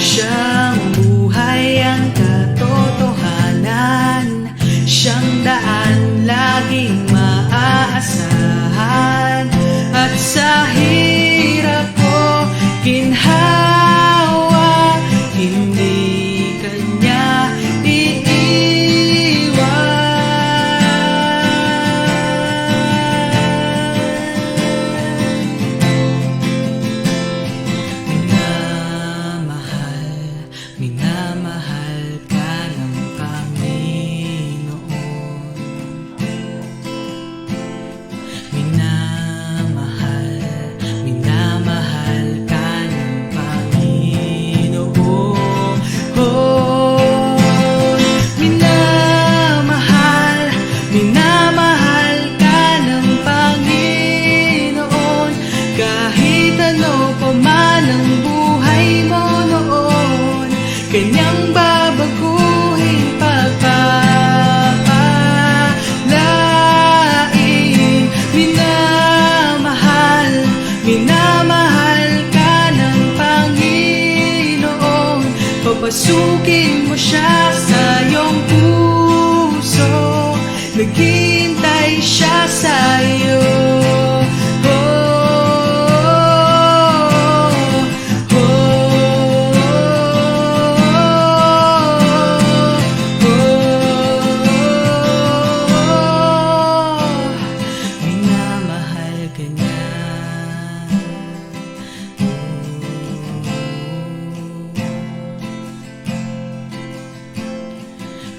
Siyang buhay ang katotohanan, siyang daan laging maaasahan, at sa hirap ko ginhawa, hindi kanya minamahal ka ng Panginoon. Minamahal ka ng Panginoon. Minamahal ka ng Panginoon, kahit ano pa man ang buhay mo noon, kanyang babaguhin pagpapalain. Minamahal ka ng Panginoon, papasukin mo siya sa iyong puso, naghihintay siya sa iyo. Minamahal ka niya.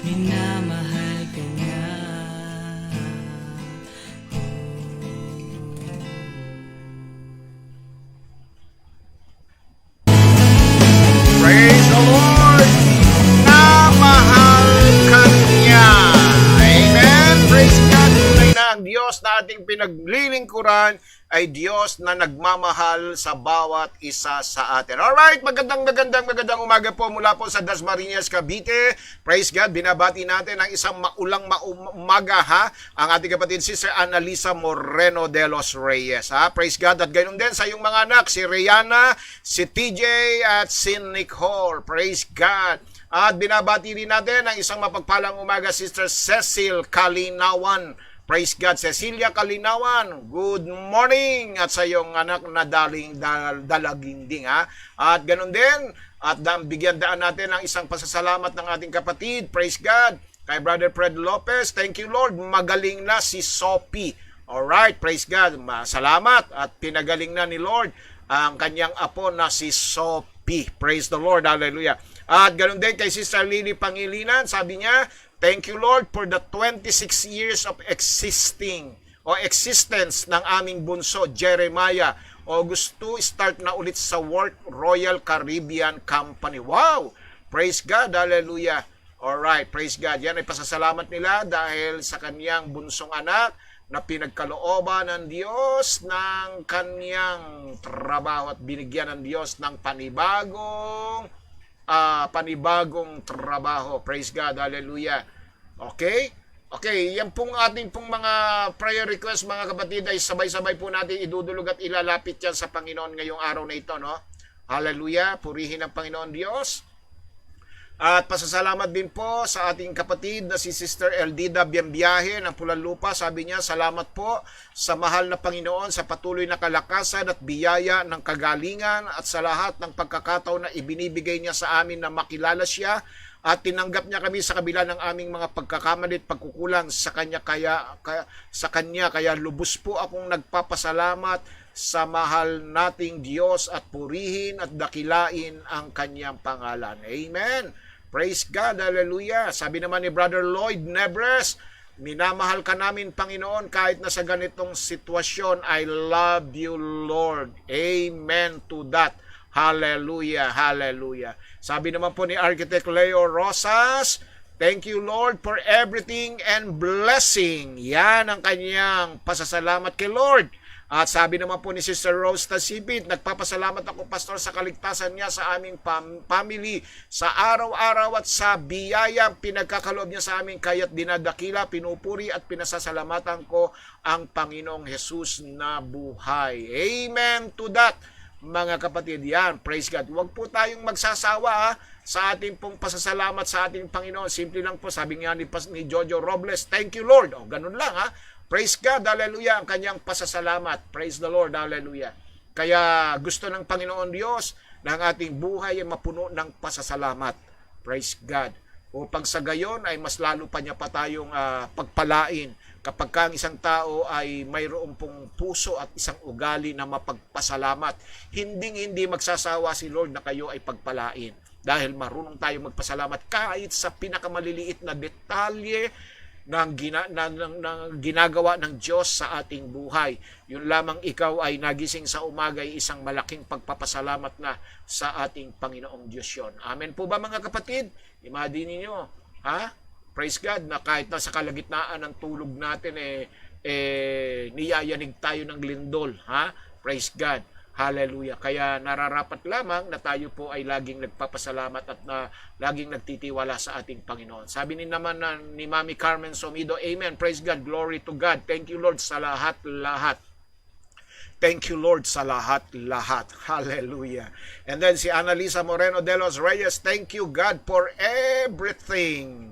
Minamahal ka niya. Praise the Lord! Namahal ka niya. Amen! Praise God! Tunay na ang Diyos na ating pinaglilingkuran ay Diyos na nagmamahal sa bawat isa sa atin. Alright, magandang umaga po mula po sa Dasmariñas, Cavite. Praise God, binabati natin ang isang maulang umaga ha, ang ating kapatid Sister Annalisa Moreno de los Reyes ha. Praise God, at ganoon din sa iyong mga anak, si Rihanna, si TJ at si Nicole. Praise God. At binabati rin natin ang isang mapagpalang umaga, Sister Cecil Kalinawan. Praise God, Cecilia Kalinawan, good morning, at sa iyong anak na dalaginding ha. At ganun din, at bigyan daan natin ang isang pasasalamat ng ating kapatid, praise God, kay Brother Fred Lopez. Thank you Lord, magaling na si Sophie. Alright, praise God, salamat, at pinagaling na ni Lord ang kanyang apo na si Sophie. Praise the Lord, hallelujah. At ganun din kay Sister Lily Pangilinan, sabi niya, thank you Lord for the 26 years of existence ng aming bunso, Jeremiah. August 2, start na ulit sa work, Royal Caribbean Company. Wow! Praise God, hallelujah. Alright, praise God. Yan ay pasasalamat nila dahil sa kaniyang bunsong anak na pinagkalooban ng Diyos ng kaniyang trabaho at binigyan ng Diyos ng panibagong trabaho. Praise God, hallelujah. Okay? Okay, yan pong ating pong mga prayer request mga kapatid ay sabay-sabay po natin idudulog at ilalapit yan sa Panginoon ngayong araw na ito, no? Hallelujah, purihin ang Panginoon Diyos. At pasasalamat din po sa ating kapatid na si Sister Eldida Bienbiahe ng Pulanlupa. Sabi niya, salamat po sa mahal na Panginoon sa patuloy na kalakasan at biyaya ng kagalingan at sa lahat ng pagkakataon na ibinibigay niya sa amin na makilala siya at tinanggap niya kami sa kabila ng aming mga pagkakamali at pagkukulang sa kanya kaya lubos po akong nagpapasalamat sa mahal nating Diyos at purihin at dakilain ang kanyang pangalan. Amen. Praise God, hallelujah. Sabi naman ni Brother Lloyd Nebres, minamahal ka namin Panginoon kahit na sa ganitong sitwasyon. I love you Lord. Amen to that. Hallelujah, hallelujah. Sabi naman po ni Architect Leo Rosas, thank you Lord for everything and blessing. Yan ang kanyang pasasalamat kay Lord. At sabi naman po ni Sister Rose Tasipit, nagpapasalamat ako Pastor sa kaligtasan niya sa aming family, sa araw-araw at sa biyayang pinagkakaloob niya sa amin, kaya't dinadakila, pinupuri at pinasasalamatan ko ang Panginoong Jesus na buhay. Amen to that, mga kapatid. Yan, praise God. Huwag po tayong magsasawa sa ating pong pasasalamat sa ating Panginoon. Simple lang po, sabi nga ni Jojo Robles, thank you Lord. O, ganun lang ha. Praise God, hallelujah, ang kanyang pasasalamat. Praise the Lord, hallelujah. Kaya gusto ng Panginoon Diyos na ang ating buhay ay mapuno ng pasasalamat. Praise God. Upang sa gayon ay mas lalo pa niya pa tayong pagpalain kapag ka ang isang tao ay mayroong pong puso at isang ugali na mapagpasalamat. Hindi magsasawa si Lord na kayo ay pagpalain. Dahil marunong tayo magpasalamat kahit sa pinakamaliliit na detalye ng ginagawa ng Diyos sa ating buhay. Yun lamang ikaw ay nagising sa umaga ay isang malaking pagpapasalamat na sa ating Panginoong Diyos yun. Amen po ba mga kapatid? Imagine ninyo, ha? Praise God na kahit nasa kalagitnaan ng tulog natin niyayanig tayo ng lindol, ha? Praise God. Hallelujah. Kaya nararapat lamang na tayo po ay laging nagpapasalamat at laging nagtitiwala sa ating Panginoon. Sabi naman ni Mami Carmen Somido, Amen. Praise God. Glory to God. Thank you Lord sa lahat-lahat. Thank you Lord sa lahat-lahat. Hallelujah. And then si Annalisa Moreno de los Reyes, thank you God for everything.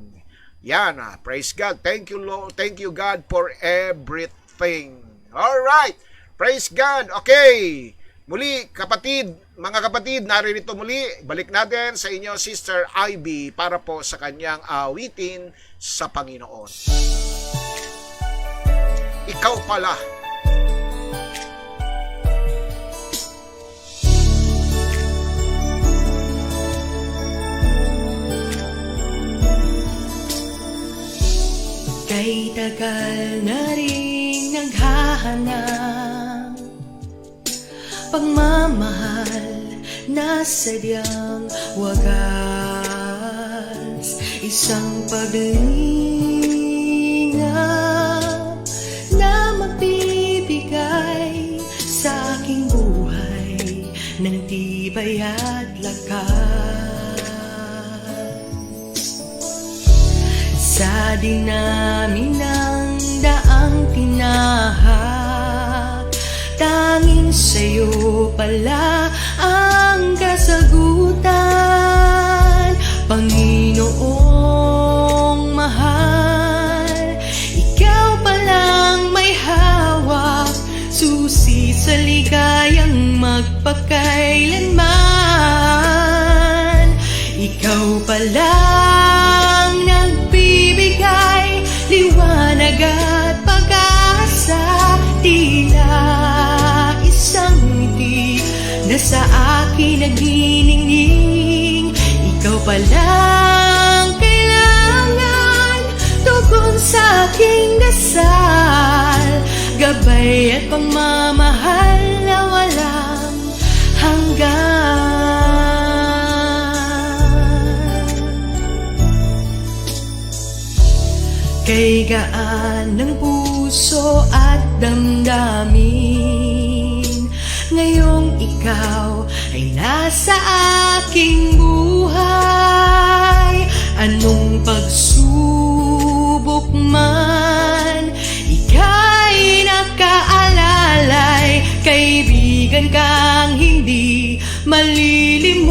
Yan praise God. Thank you Lord. Thank you God for everything. All right. Praise God. Okay. Muli, mga kapatid, naririto muli. Balik natin sa inyo, Sister Ivy, para po sa kanyang awitin sa Panginoon. Ikaw pala. Kay tagal na rin naghahanap pagmamahal na sadyang wagas, isang paglingap na magbibigay sa aking buhay ng tibay at lakas. Sa dinamin ng daang tinahak, tanging sa'yo pala ang kasagutan, Panginoong mahal. Ikaw palang may hawak, susi sa ligayang magpakailanman. Ikaw palang nagbibigay liwanag at pag-asa, tila isang ngiti na sa akin nagniningning. Ikaw palang kailangan, tugon sa aking dasal, gabay at pagmamahal na walang hanggan. Kay gaan ng puso at damdamin, ngayong ikaw ay nasa aking buhay. Anong pagsubok man, ika'y nakaalalay, kaibigan kang hindi malilimutan.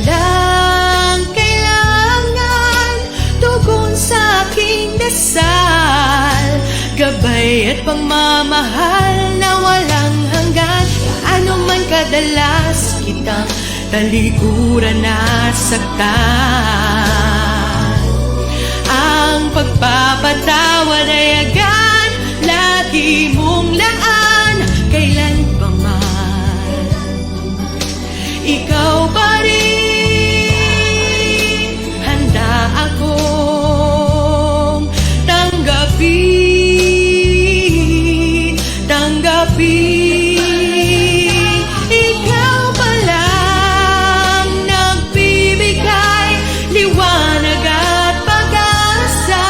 palang kailangan, tugon sa aking dasal, gabay at pagmamahal na walang hanggan. Ano man kadalas kitang talikuran at saktan, ang pagpapatawad ay agad lagi mong laan. Kailan pa man ikaw pa rin, handa akong tanggapin. Ikaw pa lang nagbibigay liwanag at pag-asa,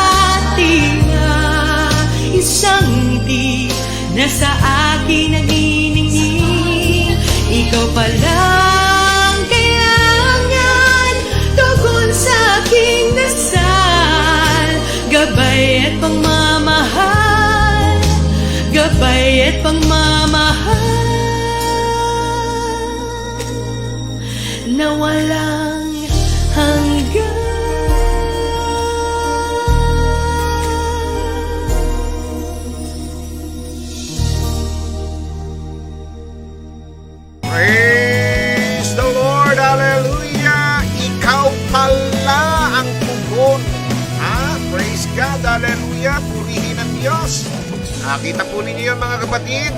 isang ngiti na sa akin naniningning. Ikaw pa lang kailangan, tugon sa aking dasal, gabay at pagmamahal, gabay at pagmamahal na walang hanggan. Praise the Lord, hallelujah! Ikaw pala ang tugon. Praise God, hallelujah! Purihin ang Diyos. Nakita po ninyo mga kapatid,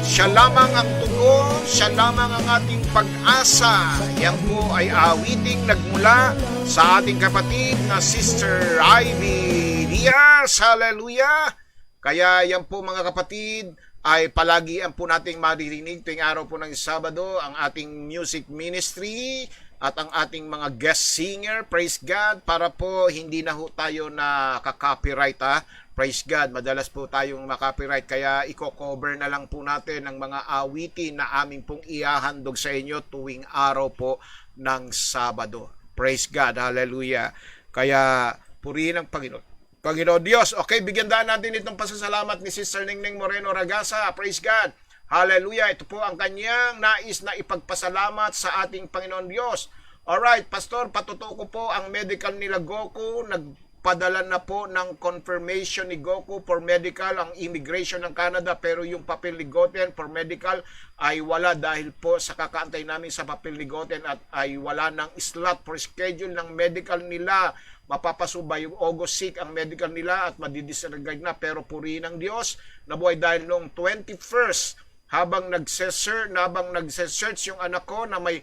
siya lamang ang tugon, siya lamang ang ating pag-asa. Yan po ay awiting nagmula sa ating kapatid na Sister Ivy Diaz, hallelujah! Kaya yan po mga kapatid, ay palagi ang po nating maririnig tuwing araw po ng Sabado ang ating music ministry at ang ating mga guest singer, praise God, para po hindi na ho tayo na copyright praise God, madalas po tayong makopyright, kaya i-cover na lang po natin ang mga awitin na aming pong ihahandog sa inyo tuwing araw po ng Sabado, praise God, hallelujah. Kaya purihin ang Panginoon Diyos. Okay, bigyan daan natin itong pasasalamat ni Sister Ningning Moreno Ragasa. Praise God. Hallelujah. Ito po ang kanyang nais na ipagpasalamat sa ating Panginoon Diyos. Alright, Pastor, patutuo ko po ang medical nila Goku. Nagpadala na po ng confirmation ni Goku for medical ang immigration ng Canada, pero yung papel ni Goten for medical ay wala dahil po sa kakaantay namin sa papel ni Goten at ay wala ng slot for schedule ng medical nila. Mapapasuba yung August 6 ang medical nila at madidisregard na, pero purihin ng Diyos na buhay dahil noong 21st habang nagse-search yung anak ko na may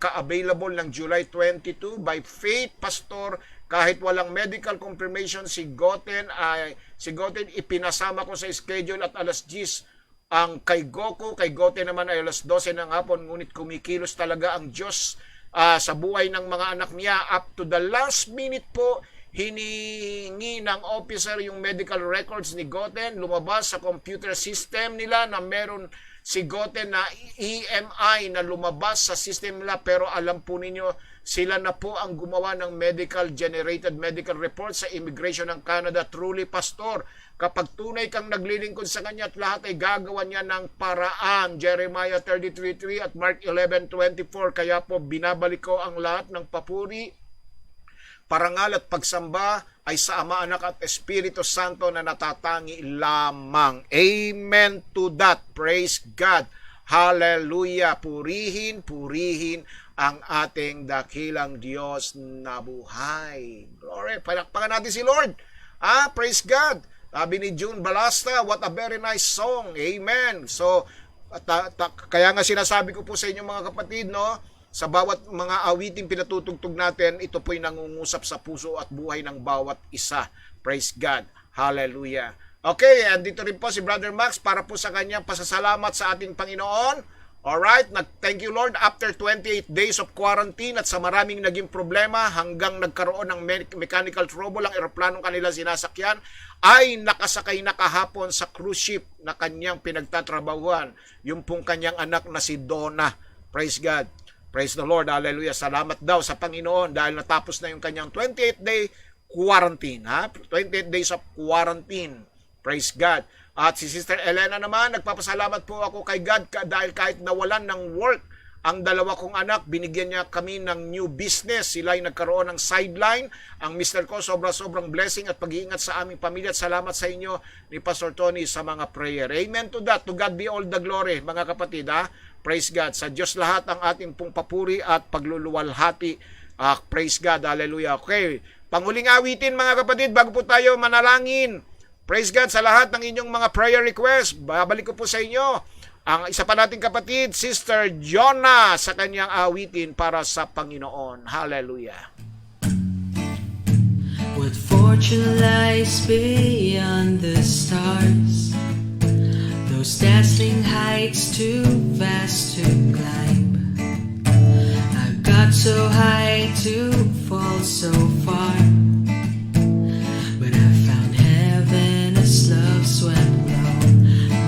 ka-available ng July 22 by faith, Pastor, kahit walang medical confirmation si Goten ipinasama ko sa schedule at alas 10 ang kay Goten naman ay alas 12 ng hapon, ngunit kumikilos talaga ang Diyos sa buhay ng mga anak niya. Up to the last minute po, hiningi ng officer yung medical records ni Goten, lumabas sa computer system nila na meron si Goten na EMI na lumabas sa system nila, pero alam po ninyo, sila na po ang gumawa ng generated medical report sa immigration ng Canada. Truly, Pastor, kapag tunay kang naglilingkod sa Kanya at lahat ay gagawa niya ng paraan. Jeremiah 33:3 at Mark 11:24. Kaya po binabalik ko ang lahat ng papuri, parangal at pagsamba ay sa Ama, Anak at Espiritu Santo na natatangi lamang. Amen to that. Praise God. Hallelujah. Purihin ang ating dakilang Diyos na buhay. Glory. Palakpakan natin si Lord. Praise God. Sabi ni June Balasta, what a very nice song. Amen. So, kaya nga sinasabi ko po sa inyo mga kapatid, no, sa bawat mga awiting pinatutugtog natin, ito po'y nangungusap sa puso at buhay ng bawat isa. Praise God. Hallelujah. Okay, andito rin po si Brother Max para po sa kanyang pasasalamat sa ating Panginoon. Alright, thank you Lord, after 28 days of quarantine at sa maraming naging problema hanggang nagkaroon ng mechanical trouble ang eroplanong kanila sinasakyan, ay nakasakay na kahapon sa cruise ship na kanyang pinagtatrabahuan, yung pong kanyang anak na si Donna. Praise God. Praise the Lord. Hallelujah. Salamat daw sa Panginoon dahil natapos na yung kanyang 28-day quarantine. 28 days of quarantine. Praise God. At si Sister Elena naman, nagpapasalamat po ako kay God dahil kahit nawalan ng work Ang dalawa kong anak, binigyan niya kami ng new business. Sila ay nagkaroon ng sideline. Ang mister ko, sobrang blessing at pag-iingat sa aming pamilya. At salamat sa inyo ni Pastor Tony sa mga prayer. Amen to that. To God be all the glory, mga kapatid. Ha? Praise God. Sa Diyos lahat ang ating pong papuri at pagluluwalhati. Praise God. Hallelujah. Okay. Panghuling awitin, mga kapatid, bago po tayo manalangin. Praise God sa lahat ng inyong mga prayer requests. Babalik ko po sa inyo ang isa pa nating kapatid, Sister Jonah, sa kanyang awitin para sa Panginoon. Hallelujah. What fortune lies beyond the stars? Those dazzling heights too vast to climb. I got so high to fall so far, but I found heaven as love swept low.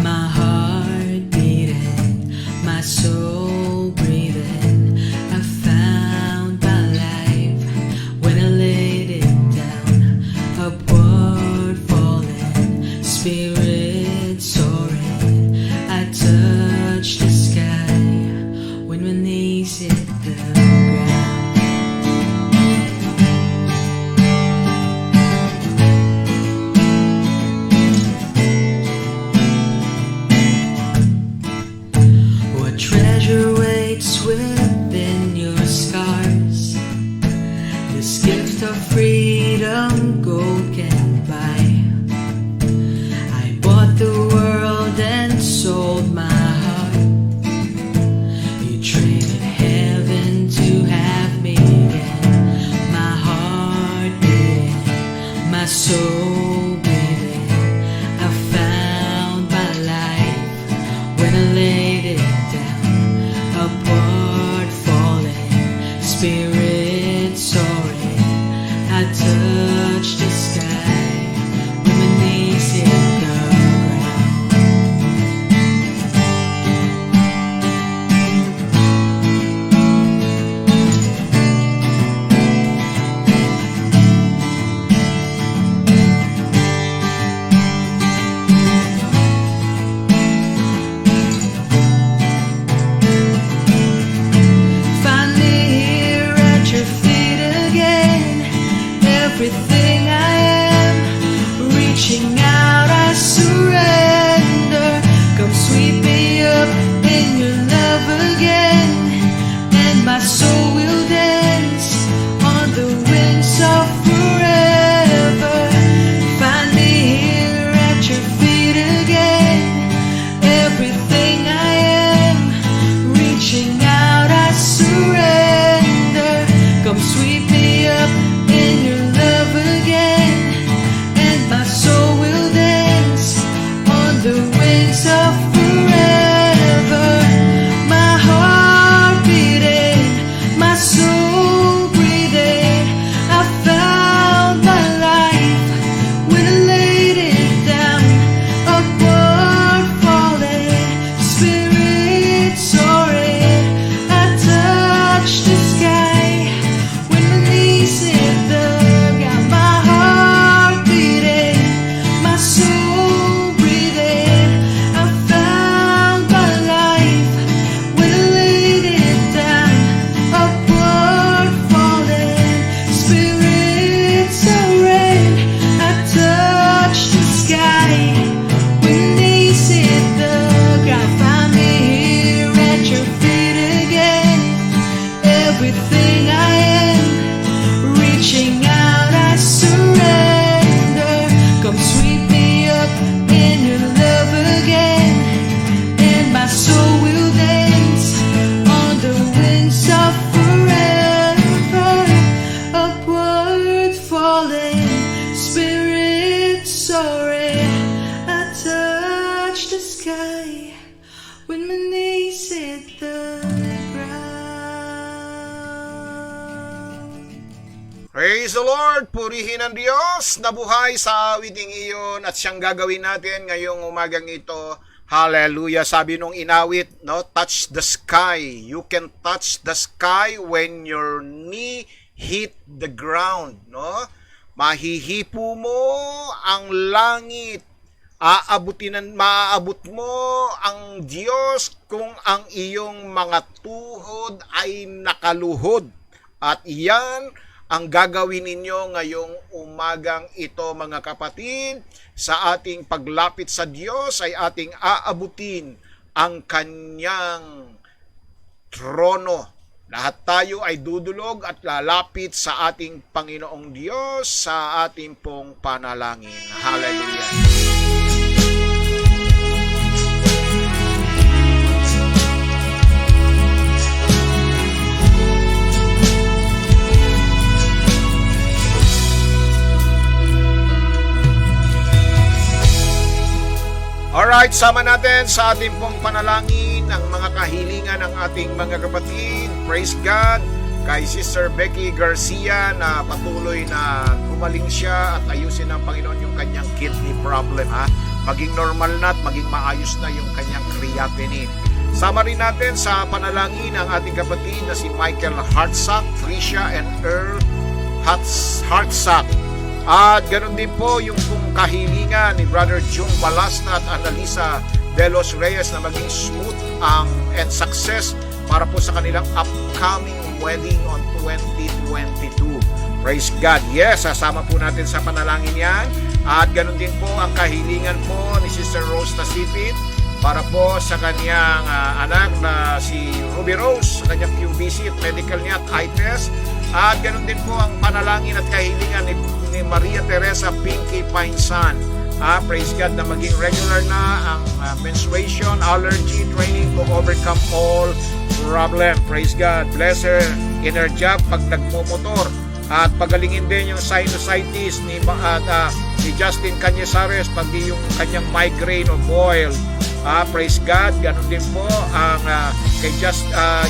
My heart beating, my soul breathing. I found my life when I laid it down. Upward falling, spirit soaring. I touched the sky when my knees hit the ground. What treasure waits within your scars? This gift of freedom gold can buy. I bought the world and sold my heart. You traded heaven to have me again. My heart beating, my soul breathing. I found my life when I laid it down. Upward falling, spirit soaring. I touched the sky when my knees hit the ground. Finally here at your feet again. Everything I am, reaching out, I surrender. Come sweep me up in your love again, and my soul will dance on the wings of forever. Find me here at your feet again. Everything I am, reaching out, I surrender. Come sweep me up in your love again, and my soul will dance on the wings of forever. My heart beating, my soul breathing. I found my life when I laid it down. Upward falling, spirit soaring. I touched the sky when my knees hit the ground. My heart beating, my soul breathing. I found my life when I laid it down. Upward falling, spirit soaring. I touched the sky when my knees hit the ground. Find me here at your feet again. Everything I am, reaching out, I surrender. Come sweep me up in your love again, and my soul will dance on the wings of forever. Upward falling, spirit soaring. I touch the sky when my knees hit the ground. Praise the Lord! Purihin ang Diyos na buhay sa awiting iyon at siyang gagawin natin ngayong umagang ito. Hallelujah! Sabi nung inawit, no? Touch the sky. You can touch the sky when your knee hit the ground, no? Mahihipo mo ang langit maaabot mo ang Diyos kung ang iyong mga tuhod ay nakaluhod. At iyan ang gagawin ninyo ngayong umagang ito, mga kapatid. Sa ating paglapit sa Diyos ay ating aabutin ang kanyang trono. Lahat tayo ay dudulog at lalapit sa ating Panginoong Diyos sa ating pong panalangin. Hallelujah! Alright, sama natin sa ating pong panalangin ang mga kahilingan ng ating mga kapatid. Praise God kay Sister Becky Garcia na patuloy na gumaling siya at ayusin ng Panginoon yung kanyang kidney problem. Maging normal na at maging maayos na yung kanyang creatinine. Sama rin natin sa panalangin ang ating kapatid na si Michael Hartsack, Tricia and Earl Hartsack. At ganoon din po yung kahilingan ni Brother June Balasta at Annalisa De Los Reyes na maging smooth and success para po sa kanilang upcoming wedding on 2022. Praise God. Yes, sasama po natin sa panalangin yan. At ganoon din po ang kahilingan po ni Sister Rose Tasipit para po sa kanyang anak na si Ruby Rose, sa kanyang QVC at medical niya at eye test. At ganoon din po ang panalangin at kahilingan ni Maria Teresa Pinky Painsan. Praise God na maging regular na ang menstruation, allergy, training to overcome all problem. Praise God. Bless her in her job pag nagmumotor. At pagalingin din yung sinusitis ni Justin Cañizares pati yung kanyang migraine o boil. Praise God. Ganun din po ang kay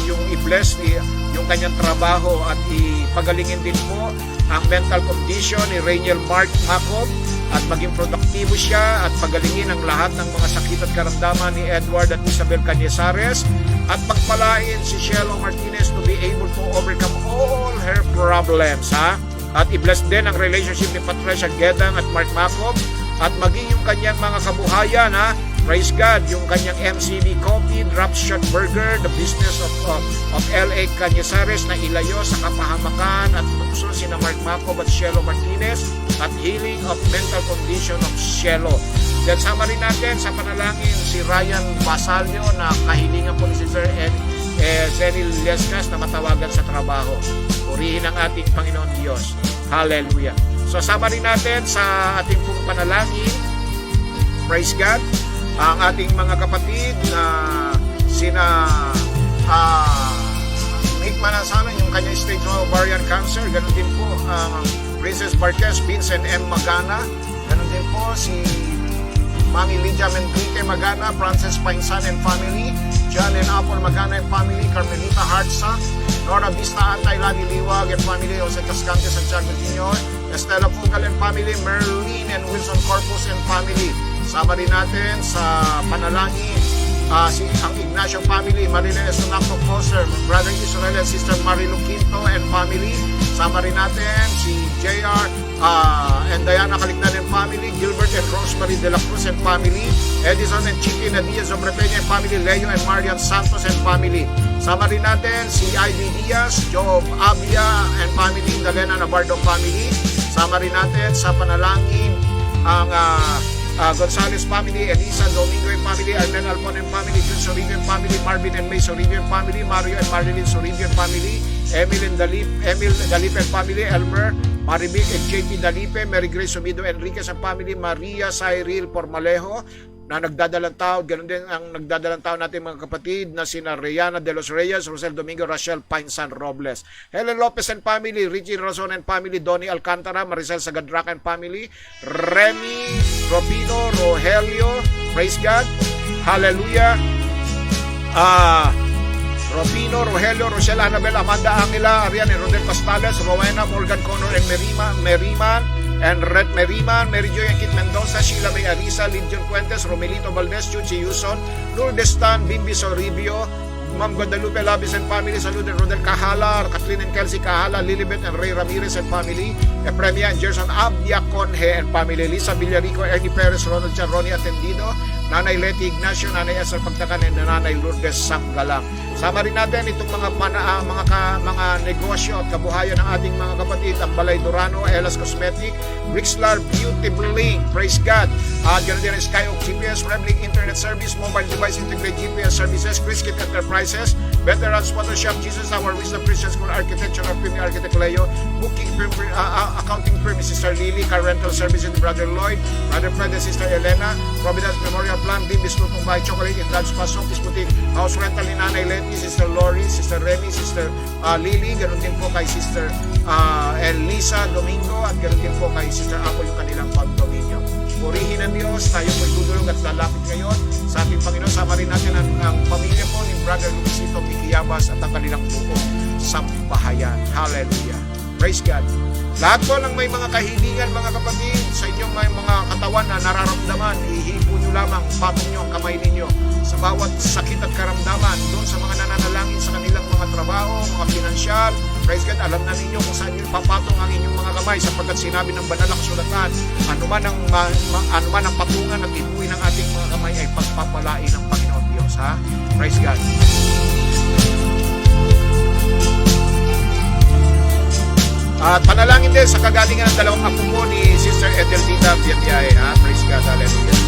yung i-bless yung kanyang trabaho at ipagalingin din po ang mental condition ni Rainiel Mark Jacob at maging produktibo siya at pagalingin ang lahat ng mga sakit at karamdaman ni Edward at Isabel Cañizares at pagpalain si Shelo Martinez to be able to overcome all her problems. At i-bless din ang relationship ni Patricia Gedang at Mark Jacob at maging yung kanyang mga kabuhayan. Praise God, yung kanyang MCB Coffee, Drop Shot Burger, the business of L.A. Cañizares na ilayo sa kapahamakan at tukso sina Mark Jacob at Shelo Martinez at healing of mental condition of Shelo. Then sama rin natin sa panalangin si Ryan Basalio na kahilingan po ni Sister Zenil Lescas na matawagan sa trabaho. Purihin ang ating Panginoon Diyos. Hallelujah. So sama rin natin sa ating pong panalangin. Praise God. Ang ating mga kapatid na sina Nick Manansala, yung kanyang stage 1 ovarian cancer, ganun din po Princess Barquez, Vincent M. Magana, ganun din po si Mami Lydia Menrique Magana, Frances Painsan and family, John and Apple Magana and family, Carmelita Hartsack, Nora Vista Antay Lagi Liwag and family, Jose Cascante Santiago Jr., Estela Fugal and family, Merlin and Wilson Corpus and family. Sama rin natin sa panalangin ang Ignacio family, Marilyn Estonaco Foster, Brother Israel and Sister Marilu Quinto and family. Sama rin natin si JR and Diana Calignan and family, Gilbert and Rosemary de la Cruz and family, Edison and Chiqui Diaz of Repeña and family, Leo and Marian Santos and family. Sama rin natin si Ivy Diaz, Job Abia and family, Dalena Navardo family. Sama rin natin sa panalangin ang Gonzales family, Elisa Domingo and family, Arlen Alpon and family, Jun Soribio and family, Marvin and May Soribio and family, Mario and Marilyn Soribio and family, Emil Dalipe and family, Elmer, Maribik and JT Dalipe, Mary Grace Sumido Enriquez and family, Maria Cyril Pormalejo na nagdadalang tao. Ganun din ang nagdadalang tao natin mga kapatid na sina Reyana De Los Reyes, Rosel Domingo, Rachel Painsan Robles, Helen Lopez and family, Richie Razon and family, Donnie Alcantara, Maricel Sagadraca and family, Remy Robino, Rogelio, praise God, hallelujah, Robino, Rogelio, Rochelle Annabel, Amanda Angela, Arian and Rodel Costales, Rowena, Morgan Connor and Meriman and Red Meriman, Mary Joy and Kit Mendoza, Sheila May Arisa, Lidion Puentes, Romelito Valdez, Chuchi Yuson, Lourdes Tan, Bimbi Soribio, Ma'am Guadalupe Labis and family, salute, and Rodel Kahala, Kathleen and Kelsey Kahala, Lilibet and Ray Ramirez and family, Epremia and Gerson Abdia Conje and family, Lisa Villarico, Ernie Perez, Ronald Chan, Ronnie Atendido, Nanay Leti Ignacio, Nanay Esther Pagtakan, and Nanay Lourdes Sanggalang. Sama rin natin itong mga negosyo at kabuhayan ng ating mga kapatid, ang Balay Durano, Elas Cosmetic, Rixlar Beauty Bling, praise God. At ganoon din ang Sky Oak GPS, Revlink Internet Service, Mobile Device Integrated GPS Services, Criskit Enterprises, Veterans Photoshop, Jesus Our Wisdom Christian School, Architecture of Premier Architect Leo, Booking Accounting Firm, Sister Lily, Car Rental Services, Brother Lloyd, Brother Fred and Sister Elena, Providence Memorial Plan, Bimbis Lutong Bahay, Chocolate, Indulge Paso, Boutique, House Rental ni Nanay Leti, Sister Lori, Sister Remy, Sister Lily, ganoon din po kay Sister Elisa Domingo, at ganoon din po kay Sister Apple yung kanilang pagdominyo. Purihin ng Diyos, tayo po'y dudulog at lalapit ngayon sa ating Panginoon. Sama rin natin ang pamilya po ni Brother Luisito Mikiyabas at ang kanilang buong sambahayan. Hallelujah. Praise God. Lahat po ng may mga kahilingan, mga kapatid, sa inyong may mga katawan na nararamdaman, ihipo nyo lamang, patong nyo ang kamay ninyo sa bawat sakit at karamdaman, doon sa mga nananalangin sa kanilang mga trabaho, mga pinansyal. Praise God, alam na ninyo kung saan nyo papatong ang inyong mga kamay, sapagkat sinabi ng banal na kasulatan, anuman ang patungan at ibuin ng ating mga kamay ay pagpapalain ng Panginoon Diyos. Ha? Praise God. At panalangin din sa kagalingan ng dalawang apo po ni Sister Edelvita Biabiyahe. Praise God, hallelujah.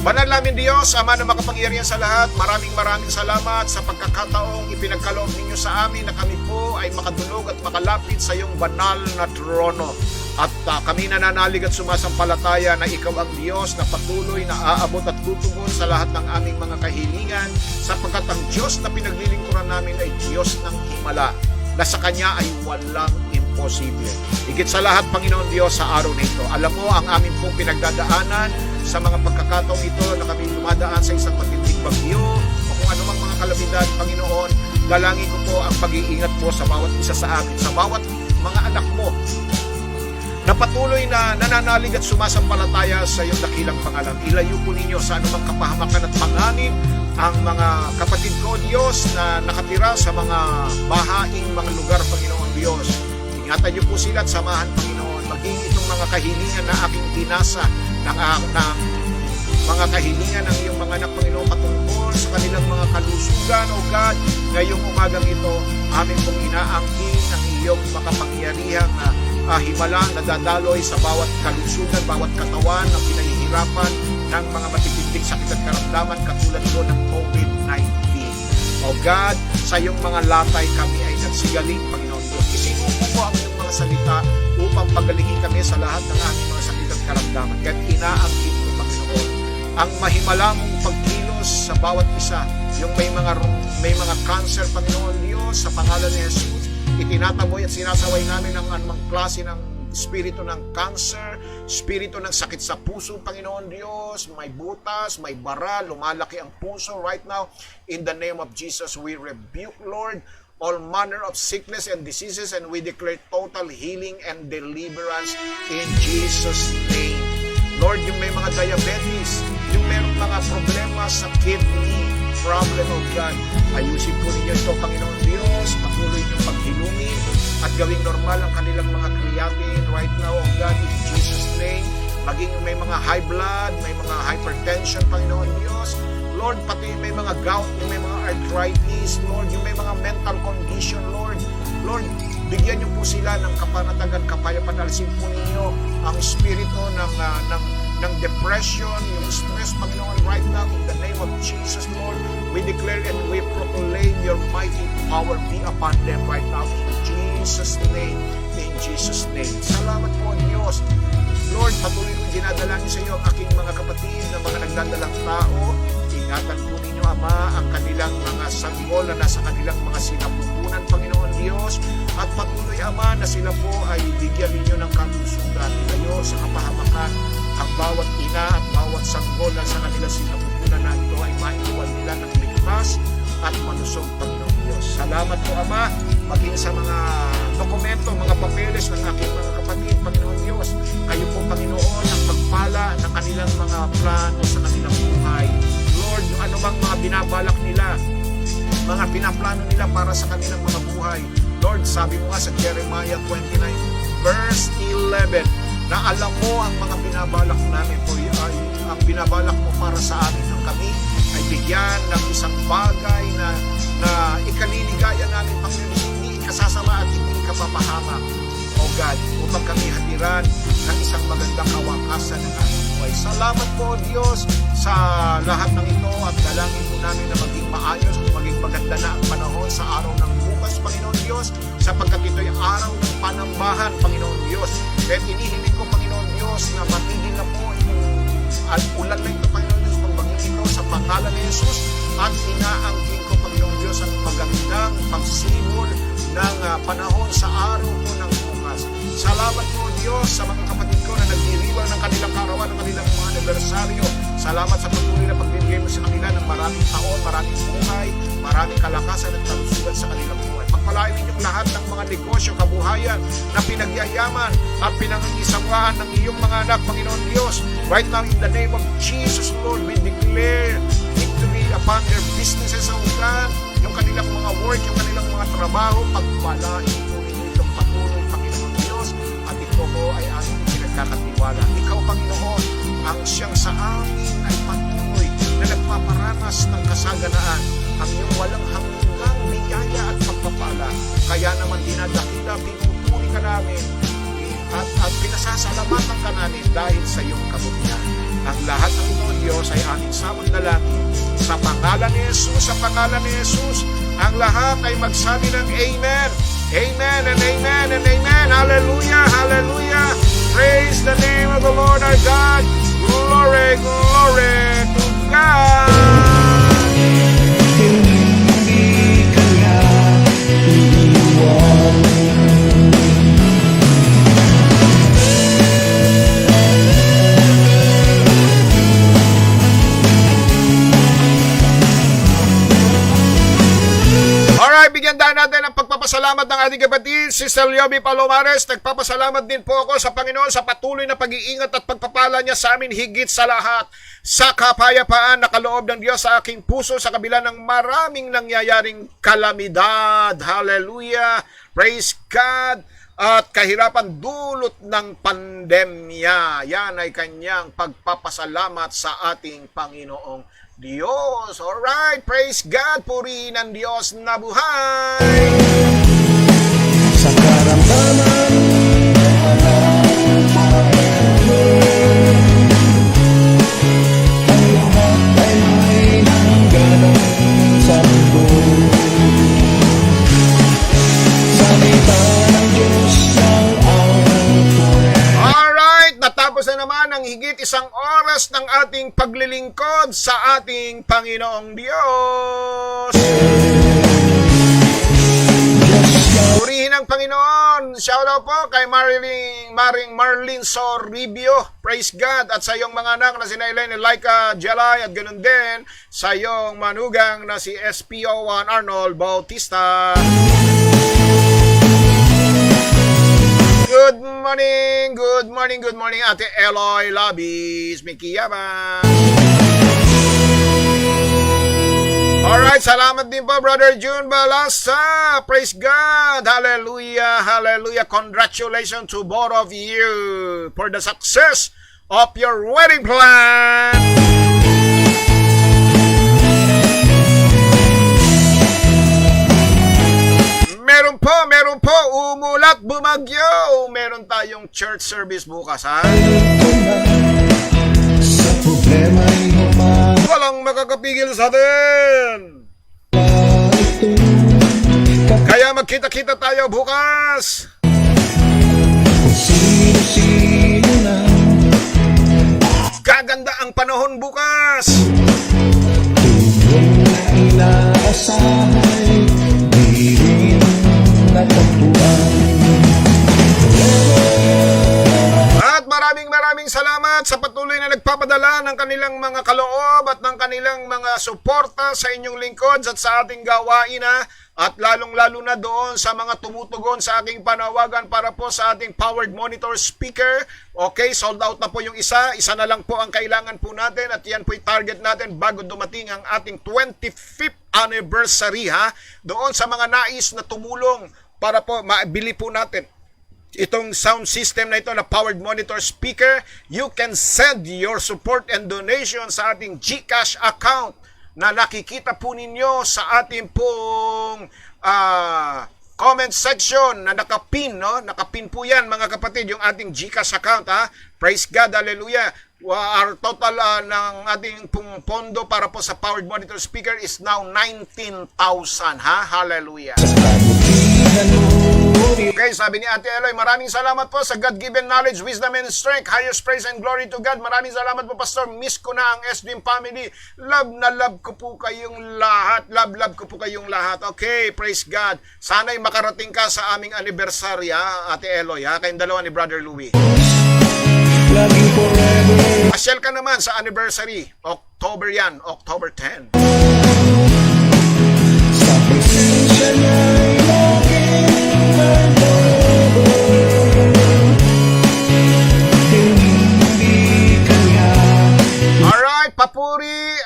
Banal namin Diyos, Ama na makapangyarihan sa lahat, maraming salamat sa pagkakataong ipinagkaloob ninyo sa amin na kami po ay makadulog at makalapit sa iyong banal na trono. At kami nananalig at sumasampalataya na ikaw ang Diyos na patuloy na aabot at tutugon sa lahat ng aming mga kahilingan, sapagkat ang Diyos na pinaglilingkuran namin ay Diyos ng himala, na sa Kanya ay walang imposible. Higit sa lahat, Panginoon Diyos, sa araw na ito, alam mo ang aming pong pinagdadaanan sa mga pagkakataong ito na kami dumadaan sa isang matinding bagyo o kung anumang mga kalamidad, Panginoon, dalangin ko po ang pag-iingat mo sa bawat isa sa amin, sa bawat mga anak mo na patuloy na nananalig at sumasampalataya sa iyong dakilang pangalan. Ilayo po ninyo sa anumang kapahamakan at panganib ang mga kapatid ko, Diyos, na nakatira sa mga bahaing mga lugar, Panginoon Diyos. Ingatan niyo po sila at samahan, Panginoon, maging itong mga kahilingan na aking binasa ng mga kahilingan ng iyong mga anak, Panginoon, patungkol sa kanilang mga kalusugan, O God. Ngayong umagang ito, amin pong inaangkin ang iyong makapangyarihang himala na dadaloy sa bawat kalusugan, bawat katawan na pinahihirapan ng mga matitinding sakit at karamdaman katulad po ng COVID-19. O God, sa iyong mga latay kami ay nagsigaling, Panginoon Diyos. Isinupo po ang iyong mga salita upang pagalingin kami sa lahat ng aming mga sakit at karamdaman. Kaya inaangkin ko, Panginoon, ang mahimala mong pagkilos sa bawat isa. Yung may mga cancer, Panginoon Diyos, sa pangalan ni Jesus, itinataboy at sinasaway namin ang anumang klase ng espiritu ng cancer, espiritu ng sakit sa puso, Panginoon Diyos, may butas, may bara, lumalaki ang puso right now. In the name of Jesus, we rebuke, Lord, all manner of sickness and diseases, and we declare total healing and deliverance in Jesus' name. Lord, yung may mga diabetes, yung mayroong mga problema sa kidney problem, O God, ayusin po ninyo ito, Panginoon Diyos, patuloy niyong paghilumin at gawing normal ang kanilang mga creatinine right now, O God, in Jesus' name. Maging may mga high blood, may mga hypertension, Panginoon Diyos, Lord, pati may mga gout, yung may mga arthritis, Lord, yung may mga mental condition, Lord, bigyan niyo po sila ng kapanatagan, kapayapaan. Alisin po ninyo ang espiritu ng depression, yung stress, Panginoon, right now, in the name of Jesus, Lord, we declare and we proclaim your mighty power be upon them right now, in Jesus' name, in Jesus' name. Salamat po, Diyos. Lord, patuloy kong dinadalangin sa iyo ang aking mga kapatid na mga nagdadalang tao. Ingatan po ninyo, Ama, ang kanilang mga sanggol na nasa kanilang mga sinapupunan, Panginoon Diyos, at patuloy, Ama, na sila po ay bigyan ninyo ng kalusugan. Ilayo sa kapahamakan ang bawat ina at bawat sanggol na sa kanilang sinapupunan na ito ay maiuwan nila ng ligtas at malusog, Panginoon Diyos. Salamat po, Ama, maging sa mga dokumento, mga papeles ng aking mga kapatid, Panginoon Diyos. Kayo po, Panginoon, ang pagpala ng kanilang mga plano sa kanilang buhay. Lord, ano bang mga binabalak nila, mga pinaplano nila para sa kanilang mga buhay. Lord, sabi mo nga sa Jeremiah 29 verse 11 na alam mo ang mga binabalak namin po, ay ang binabalak mo para sa amin ng kami ay bigyan ng isang bagay na ikaliligaya namin, Panginoon, hindi ikasasama at hindi ikapapahamak, O God, upang kami hatiran ng isang magandang kawakasan ng aming buhay. Salamat po, Diyos, sa lahat ng ito at dalangin po namin na maging maayos at maging maganda na ang panahon sa araw ng bukas, Panginoon Diyos, sapagkat ito'y araw ng panambahan, Panginoon Diyos. At inihiling ko, Panginoon Diyos, na matigil na po itong ulan na ito, Panginoon Diyos, pagbagin ito sa pangalan ni Jesus, at inaangkin ko, Panginoon Diyos, ang magandang pagsimul ng panahon sa araw po ng bukas. Salamat po, Diyos, sa mga kapatid ko na nagdiriwang ng kanilang karawan, ng kanilang mga anibersaryo. Salamat sa patuloy na pagbibigay mo sa kanila ng maraming taon, maraming buhay, maraming kalakasan at kalusugan sa kanilang buhay. Pagpalain ninyong lahat ng mga negosyo, kabuhayan na pinagyayaman at pinangingisawaan ng iyong mga anak, Panginoon Diyos. Right now, in the name of Jesus, Lord, we declare victory upon their businesses, O God, yung kanilang mga work, yung kanilang mga trabaho, pagpalain po ninyo itong patuloy, Panginoon Diyos, at ito po ay aming pinagkakatiwala. Ikaw, Panginoon, ang siyang sa amin ay patuloy na nagpaparanas ng kasaganaan, ang iyong walang hanggang biyaya at pagpapala. Kaya naman dinadakila, pinupuri ka namin at pinasasalamatan ka namin dahil sa iyong kabutihan. Ang lahat ng ito, Diyos, ay aming samot dalangin sa pangalan ni Jesus, sa pangalan ni Jesus. Ang lahat ay magsabi ng Amen. Amen and amen and amen. Hallelujah, hallelujah. Praise the name of the Lord our God. Glory, glory to God. Hindi ka na iiwan. Alright, bigyan dahil natin ang pagpapasalamat ng ating kapatid, si Selyobi Palomares. Nagpapasalamat din po ako sa Panginoon sa patuloy na pag-iingat at pagpapala niya sa amin higit sa lahat. Sa kapayapaan na kaloob ng Diyos sa aking puso sa kabila ng maraming nangyayaring kalamidad. Hallelujah! Praise God! At kahirapan dulot ng pandemya. Yan ay kanyang pagpapasalamat sa ating Panginoong Diyos. Alright, praise God, purihin ang Diyos na buhay. Sa karamdaman ang lahat ay may hangganan sa mundo. Salita ng Diyos ang Alright, natapos na naman ang higit isang oras ng ating paglilingkod sa ating Panginoong Diyos. Purihin ang Panginoon. Shout out po kay Maring Marlene Sorribio. Praise God. At sa iyong mga anak na si Elaine, Laika, Jelay, at ganun din sa iyong manugang na si SPO1 Arnold Bautista. Good morning, good morning, good morning, Ate Eloy Labis, Miki Yaman. Alright, salamat din po, Brother June Balasa. Praise God. Hallelujah, hallelujah. Congratulations to both of you for the success of your wedding plan. Meron po, umulat, bumagyo. Meron tayong church service bukas, ha? sa problema'y humaharap Walang makakapigil sa atin. ito. Kaya magkita-kita tayo bukas. Kung sino-sino na Gaganda ang panahon bukas. tulong na inaasahay, di rin natagpuan. At maraming salamat sa patuloy na nagpapadala ng kanilang mga kaloob at ng kanilang mga suporta sa inyong lingkod at sa ating gawain, ha. at lalong-lalo na doon sa mga tumutugon sa aking panawagan para po sa ating powered monitor speaker. Okay, sold out na po yung isa na lang po ang kailangan po natin at yan po yung target natin bago dumating ang ating 25th anniversary ha. Doon sa mga nais na tumulong para po mabili po natin itong sound system na ito na powered monitor speaker, you can send your support and donation sa ating GCash account na nakikita po ninyo sa ating pong comment section na nakapin, no? Nakapin po yan mga kapatid, yung ating GCash account ha. Praise God, hallelujah. Our total ng ating pong pondo para po sa powered monitor speaker is now 19,000 ha. Hallelujah. Okay, sabi ni Ate Eloy, maraming salamat po sa God-given knowledge, wisdom, and strength. Highest praise and glory to God. Maraming salamat po, Pastor. Miss ko na ang S-Dream family. Love na love ko po kayong lahat. Love ko po kayong lahat. Okay, praise God. Sana'y makarating ka sa aming anniversary, ha, Ate Eloy, ha? Kayong dalawa ni Brother Louie. Laging forever. Pasyal ka naman sa anniversary. October yan, October 10. Sa presensya niya'y laging forever. Hindi kanya. Alright, papuri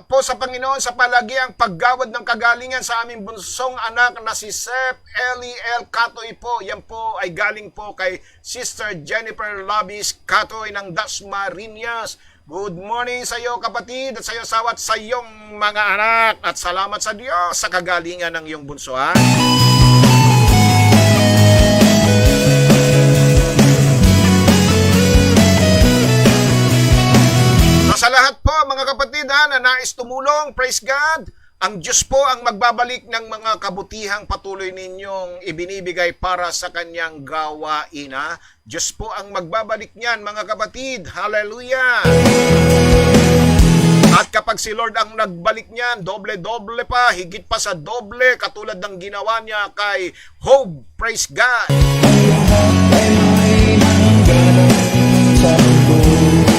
po sa Panginoon sa palagi ang paggawad ng kagalingan sa aming bunsong anak na si Sep Eli L. Katoy po. Yan po ay galing po kay Sister Jennifer Labis Katoy ng Dasmariñas. Good morning sa iyo kapatid at sa iyo sawat sa iyong mga anak at salamat sa Diyos sa kagalingan ng iyong bunso ha. Sa lahat po mga kapatid na nais tumulong, praise God, ang Diyos po ang magbabalik ng mga kabutihang patuloy ninyong ibinibigay para sa kanyang gawain ha. Diyos po ang magbabalik niyan mga kapatid, hallelujah. At kapag si Lord ang nagbalik niyan, doble-doble pa, higit pa sa doble, katulad ng ginawa niya kay Hope, praise God. Ang lahat ay may hangganan sa mundo.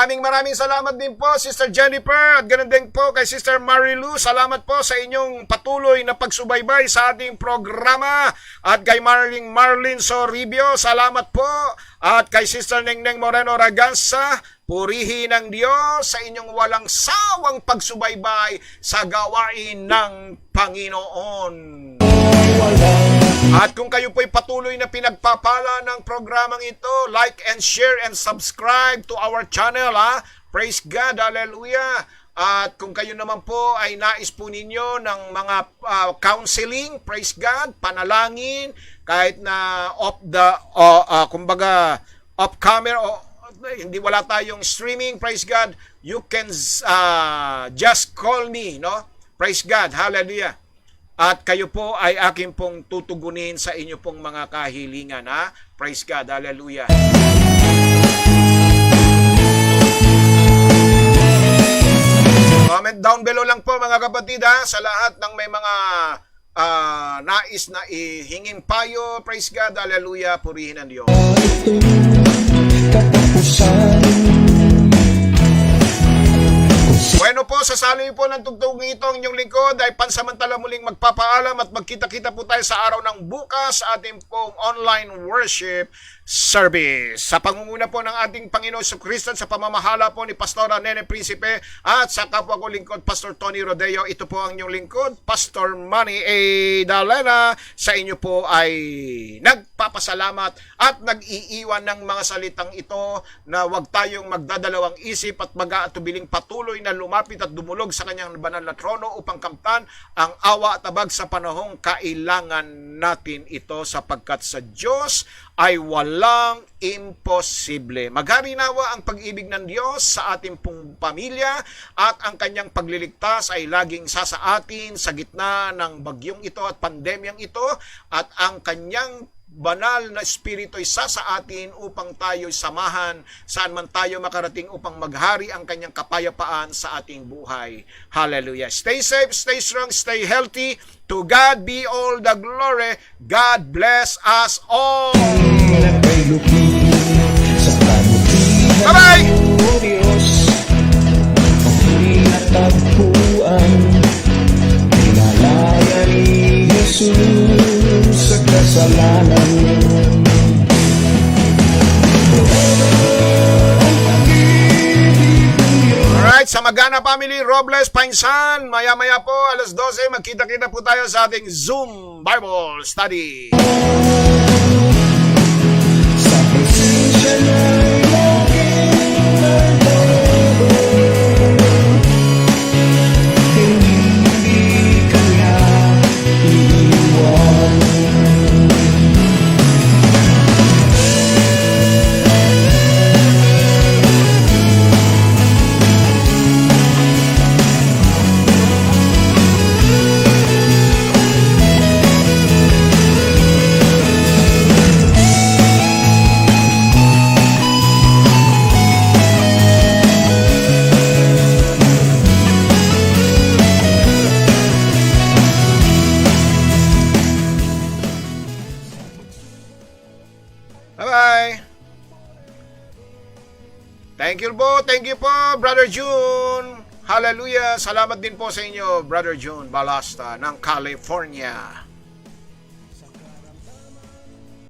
Maraming salamat din po Sister Jennifer at ganoon din po kay Sister Marilu. Salamat po sa inyong patuloy na pagsubaybay sa ating programa at kay Marlene Soribio. Salamat po at kay Sister Nengneng Moreno Raganza. Purihin ng Diyos sa inyong walang sawang pagsubaybay sa gawain ng Panginoon. At kung kayo po'y patuloy na pinagpapala ng programang ito, like and share and subscribe to our channel, ha? Praise God, hallelujah. At kung kayo naman po ay nais po ninyo ng mga counseling, praise God, panalangin, kahit na kumbaga off camera o hindi wala tayong streaming, praise God, you can just call me, no? Praise God, hallelujah. At kayo po ay akin pong tutugunin sa inyo pong mga kahilingan, ha? Praise God, hallelujah. Comment down below lang po mga kapatid ha, sa lahat ng may mga nais na ihinging payo, praise God, hallelujah, purihin ang Diyos. Bueno po, sa saloy po ng tugtugin ito ang inyong lingkod ay pansamantala muling magpapaalam at magkita-kita po tayo sa araw ng bukas sa ating pong online worship service. Sa pangunguna po ng ating Panginoon Kristo sa pamamahala po ni Pastora Nene Principe at sa kapwa ko lingkod Pastor Tony Rodeo, ito po ang inyong lingkod, Pastor Manny A. Dalena, sa inyo po ay nagpapasalamat at nag-iiwan ng mga salitang ito na huwag tayong magdadalawang isip at mag-aatubiling patuloy na lumapit at dumulog sa kanyang banal na trono upang kamtan ang awa at abag sa panahong kailangan natin ito sapagkat sa Diyos ay walang imposible. Maghari nawa ang pag-ibig ng Diyos sa ating pong pamilya at ang kanyang pagliligtas ay laging sa atin sa gitna ng bagyong ito at pandemyang ito at ang kanyang banal na espiritu isa sa atin upang tayo'y samahan saan man tayo makarating upang maghari ang kanyang kapayapaan sa ating buhay. Hallelujah. Stay safe, stay strong, stay healthy. To God be all the glory. God bless us all. Bye-bye! Diyos, ang natagpuan sa kasalanan. Alright, sa Magana Family, Robles, Painsan, maya-maya po, alas 12, magkita-kita po tayo sa ating Zoom Bible Study. Sa presensya niya'y laging nagdarabo. Hindi ka niya iiwan. Bye-bye! Thank you po, Brother June. Hallelujah. Salamat din po sa inyo, Brother June Balasta ng California.